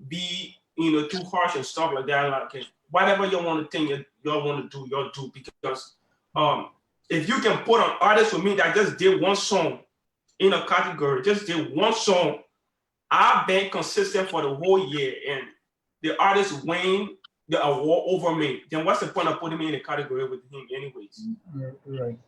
be, too harsh and stuff like that. Like, okay, whatever you want to think, y'all want to do, y'all do. Because if you can put an artist for me that just did one song in a category, just did one song, I've been consistent for the whole year, and the artist win the award over me, then what's the point of putting me in a category with him anyways? Right.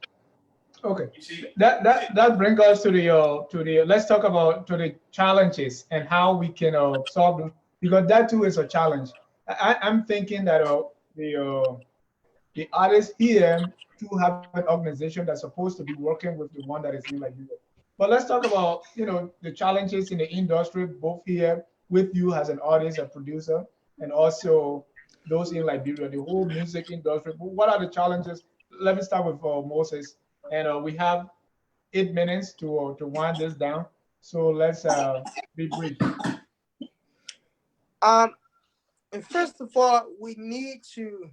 Okay. You see, that brings us to the let's talk about the challenges and how we can solve them, because that too is a challenge. I'm thinking that the artists here to have an organization that's supposed to be working with the one that is in Liberia. But let's talk about the challenges in the industry, both here with you as an artist, a producer, and also those in Liberia, the whole music industry. What are the challenges? Let me start with Moses, and we have 8 minutes to wind this down. So let's be brief. And first of all, we need to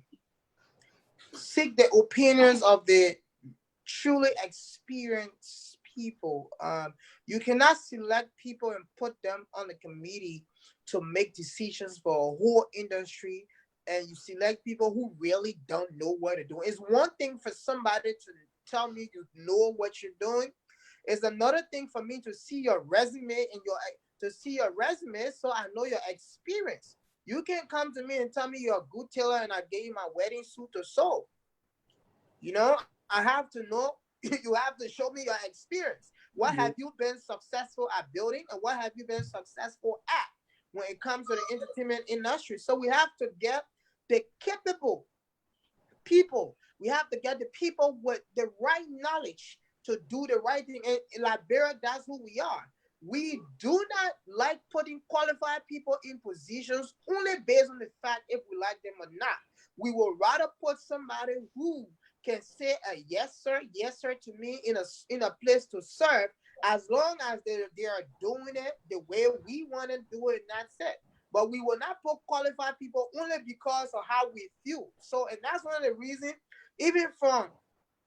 seek the opinions of the truly experienced people. You cannot select people and put them on the committee to make decisions for a whole industry, and you select people who really don't know what they're doing. It's one thing for somebody to tell me you know what you're doing. It's another thing for me to see your resume so I know your experience. You can't come to me and tell me you're a good tailor and I gave you my wedding suit to sew. I have to know. You have to show me your experience. What have you been successful at building, and what have you been successful at when it comes to the entertainment industry? So we have to get the capable people. We have to get the people with the right knowledge to do the right thing. And in Liberia, that's who we are. We do not like putting qualified people in positions only based on the fact if we like them or not. We will rather put somebody who can say a yes sir to me in a place to serve, as long as they are doing it the way we want to do it, and that's it. But we will not put qualified people only because of how we feel. So, and that's one of the reasons, even from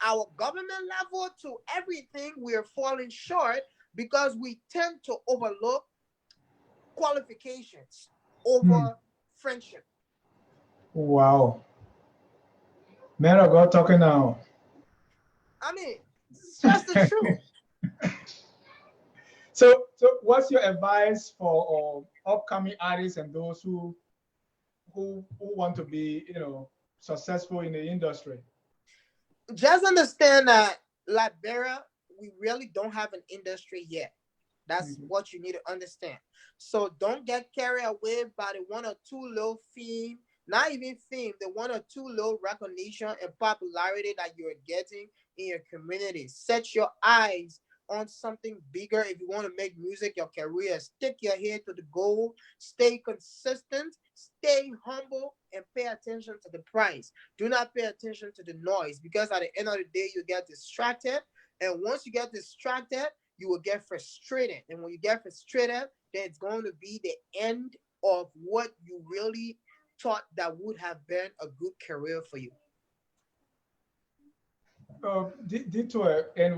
our government level to everything, we're falling short because we tend to overlook qualifications over friendship. Wow. Man of God talking now. I mean, it's just the truth. So what's your advice for upcoming artists and those who want to be, successful in the industry? Just understand that Liberia, we really don't have an industry yet. That's what you need to understand. So don't get carried away by the one or two little fame, not even fame, the one or two little recognition and popularity that you're getting in your community. Set your eyes on something bigger, if you want to make music your career, stick your head to the goal, stay consistent, stay humble, and pay attention to the prize. Do not pay attention to the noise, because at the end of the day, you get distracted. And once you get distracted, you will get frustrated. And when you get frustrated, then it's going to be the end of what you really thought that would have been a good career for you. Detour, and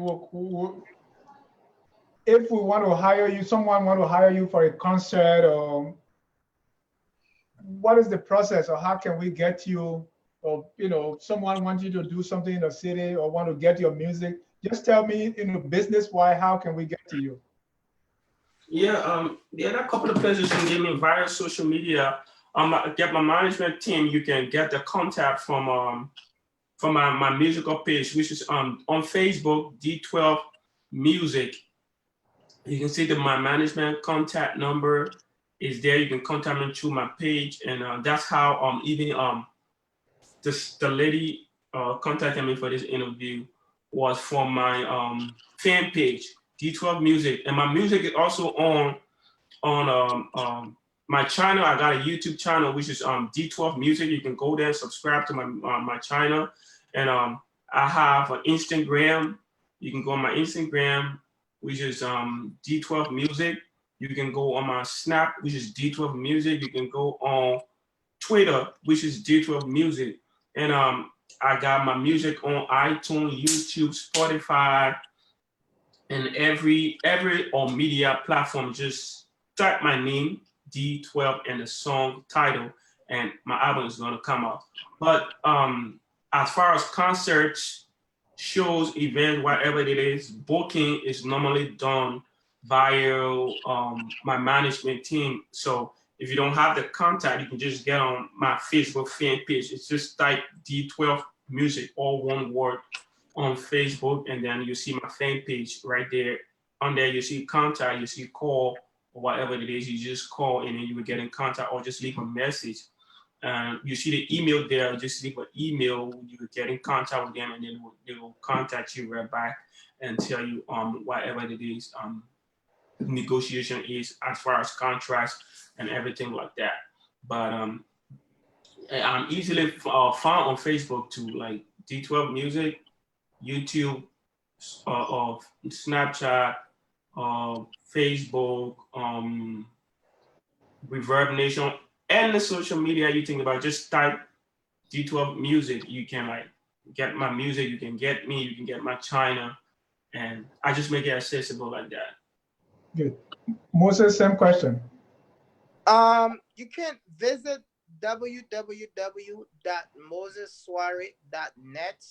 if we want to hire you, someone want to hire you for a concert, or what is the process, or how can we get you, or someone wants you to do something in the city or want to get your music? Just tell me, business wise, how can we get to you? Yeah, there are a couple of places you can get me via social media. Get my management team. You can get the contact from my musical page, which is on Facebook, D12 Music. You can see that my management contact number is there. You can contact me through my page, and that's how even the lady contacted me for this interview was from my fan page, D12 Music, and my music is also on my channel. I got a YouTube channel which is D12 Music. You can go there and subscribe to my channel, and I have an Instagram. You can go on my Instagram, which is D12 Music. You can go on my Snap, which is D12 Music. You can go on Twitter, which is D12 Music, and I got my music on iTunes, YouTube, Spotify, and every media platform. Just type my name, D12, and the song title, and my album is gonna come out. But as far as concerts, shows, events, whatever it is, booking is normally done via my management team. So if you don't have the contact, you can just get on my Facebook fan page. It's just type D12 Music, all one word, on Facebook, and then you see my fan page right there. On there, you see contact, you see call, or whatever it is. You just call, and then you will get in contact, or just leave a message. You see the email there, just leave an email, you will get in contact with them, and then they will contact you right back and tell you whatever it is negotiation is as far as contracts and everything like that. But I'm easily found on Facebook too, like D12 Music, YouTube, Snapchat, Facebook, Reverb Nation, and the social media you think about. Just type D12 Music. You can like get my music, you can get me, you can get my china, and I just make it accessible like that. Good. Moses, same question. You can visit www.mosesswaray.net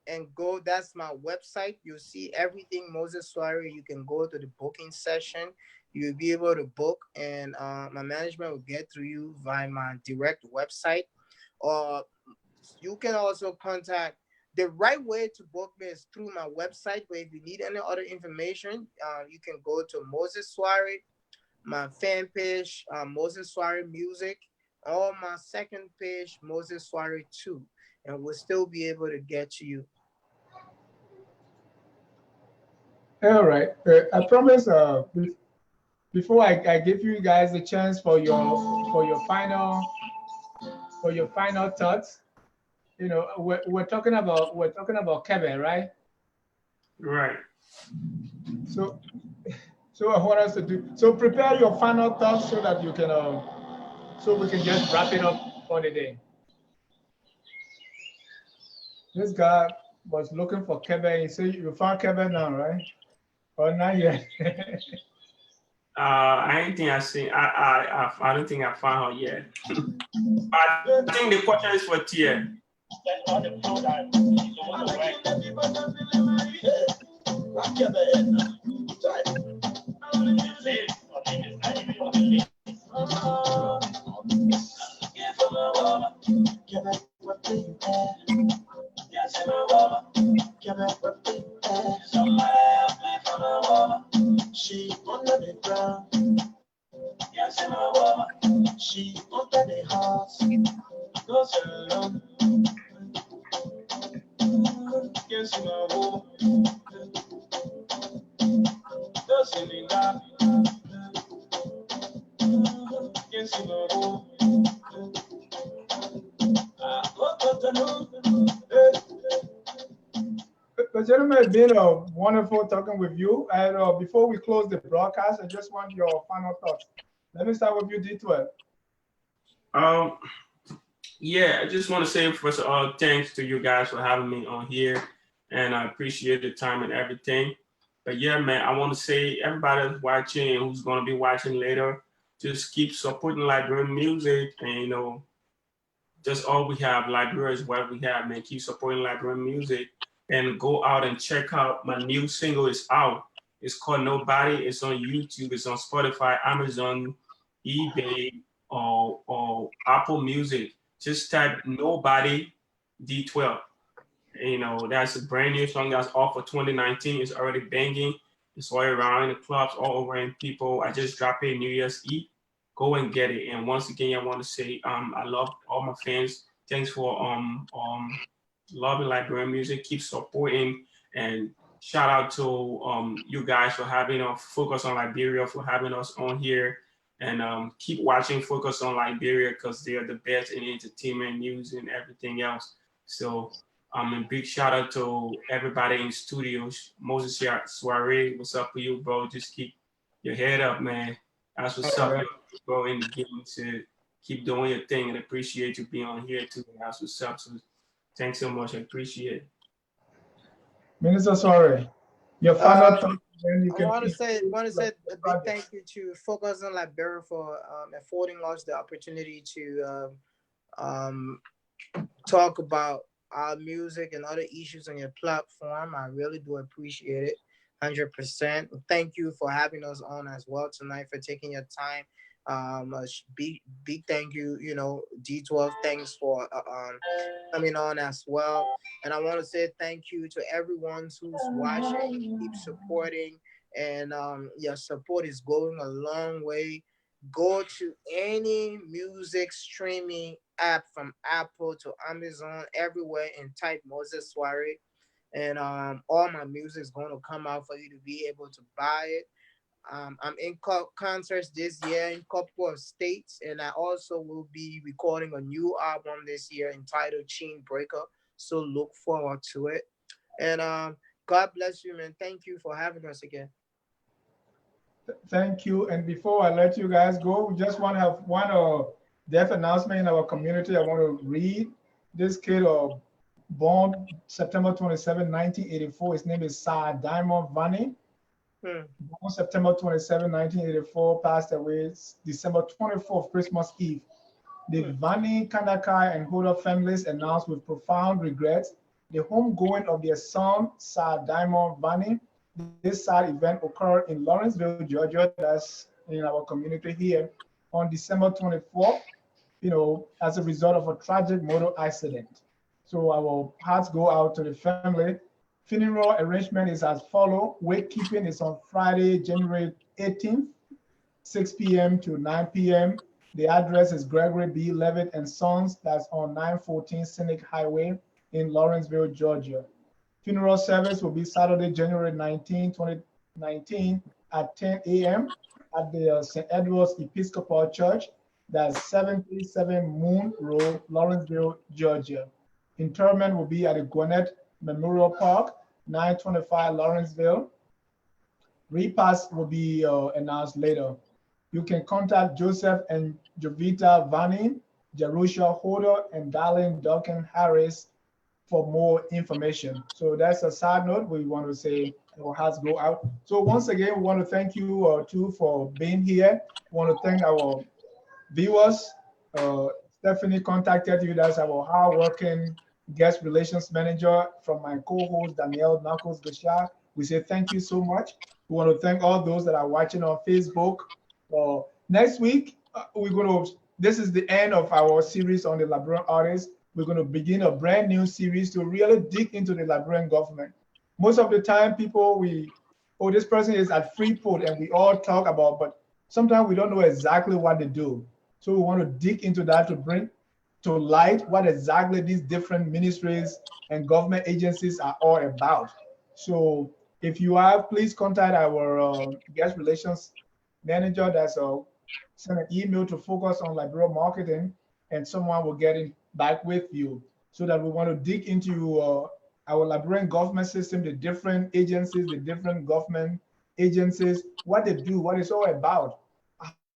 and go. That's my website. You'll see everything Moses Swaray. You can go to the booking session. You'll be able to book, and my management will get to you via my direct website. Or you can also contact. The right way to book me is through my website, but if you need any other information, you can go to Moses Swaray, my fan page, Moses Swaray Music, or my second page, Moses Swaray 2, and we'll still be able to get to you. All right. I promise before I give you guys a chance for your final thoughts, we're talking about Kevin, right? Right. So I want us to do, so prepare your final thoughts so that you can so we can just wrap it up for the day. This guy was looking for Kevin. He said you found Kevin now, right? Or not yet? I ain't think I seen. I don't think I found her yet. I think the question is for Tia. She under the ground. She under the house. Goes alone. Yes, my woman. But gentlemen, it's been wonderful talking with you. And before we close the broadcast, I just want your final thoughts. Let me start with you, D12. Yeah, I just want to say first of all, thanks to you guys for having me on here, and I appreciate the time and everything. But yeah, man, I want to say everybody that's watching and who's going to be watching later, just keep supporting Liberian music, and just all we have. Liberia is what we have, man. Keep supporting Liberian music, and go out and check out my new single. Is out. It's called Nobody. It's on YouTube. It's on Spotify, Amazon, eBay, or Apple Music. Just type Nobody D12. That's a brand new song that's off for 2019. It's already banging. It's all around in the clubs, all over, and people. I just dropped it New Year's Eve. Go and get it. And once again, I want to say I love all my fans. Thanks for loving Liberian music. Keep supporting, and shout out to you guys for having us focus on Liberia, for having us on here. And keep watching Focus on Liberia, because they are the best in entertainment, news, and everything else. So a big shout out to everybody in studios. Moses Swaray, what's up for you, bro? Just keep your head up, man. That's what's up, bro, in the game. To keep doing your thing, and appreciate you being on here too. That's what's up. So thanks so much. I appreciate it. Minister Swaray, your final thoughts. I want to say a big thank you to Focus on Liberia for affording us the opportunity to talk about our music and other issues on your platform. I really do appreciate it, 100%. Thank you for having us on as well tonight, for taking your time. Big thank you, D12. Thanks for coming on as well. And I want to say thank you to everyone who's watching. Keep supporting, and your support is going a long way. Go to any music streaming app, from Apple to Amazon, everywhere, and type Moses Swaray, and all my music is going to come out for you to be able to buy it. I'm in concerts this year in a couple of states, and I also will be recording a new album this year entitled Chain Breaker. So look forward to it. And God bless you, man. Thank you for having us again. Thank you. And before I let you guys go, we just want to have one death announcement in our community. I want to read this kid born September 27, 1984. His name is Sir Diamond Vani. Born September 27, 1984, passed away December 24th, Christmas Eve. The Vani, Kandakai, and Hoda families announced with profound regret the homegoing of their son, Sir Diamond Vani. This sad event occurred in Lawrenceville, Georgia, that's in our community here, on December 24th, as a result of a tragic motor accident. So our hearts go out to the family. Funeral arrangement is as follows. Wakekeeping is on Friday, January 18th, 6 p.m. to 9 p.m. The address is Gregory B. Levitt and Sons. That's on 914 Scenic Highway in Lawrenceville, Georgia. Funeral service will be Saturday, January 19, 2019 at 10 a.m. at the St. Edward's Episcopal Church. That's 737 Moon Road, Lawrenceville, Georgia. Interment will be at the Gwinnett Memorial Park, 925 Lawrenceville. Repast will be announced later. You can contact Joseph and Jovita Vani, Jerusha Hoda, and Darlene Duncan Harris for more information. So that's a side note. We want to say our hearts go out. So once again, we want to thank you too for being here. We want to thank our viewers. Stephanie contacted you. That's our hardworking guest relations manager from my co-host Danielle Knuckles Gashar. We say thank you so much. We want to thank all those that are watching on Facebook. Next week, this is the end of our series on the Liberian artists. We're going to begin a brand new series to really dig into the Liberian government. Most of the time, people, this person is at Freeport, and we all talk about, but sometimes we don't know exactly what they do. So we want to dig into that to bring to light what exactly these different ministries and government agencies are all about. So if you have, please contact our guest relations manager. That's send an email to Focus on Liberia Marketing, and someone will get in back with you. so that we want to dig into our Liberian government system, the different agencies, the different government agencies, what they do, what it's all about,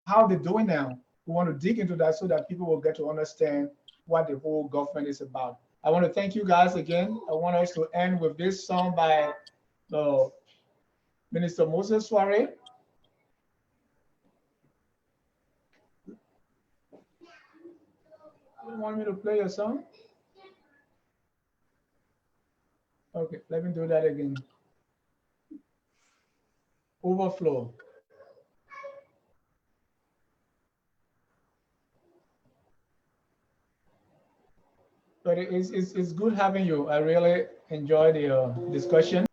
how they're doing now. We want to dig into that so that people will get to understand what the whole government is about. I want to thank you guys again. I want us to end with this song by Minister Moses Swaray. You want me to play a song? Okay, let me do that again. Overflow. But it's good having you. I really enjoyed the discussion.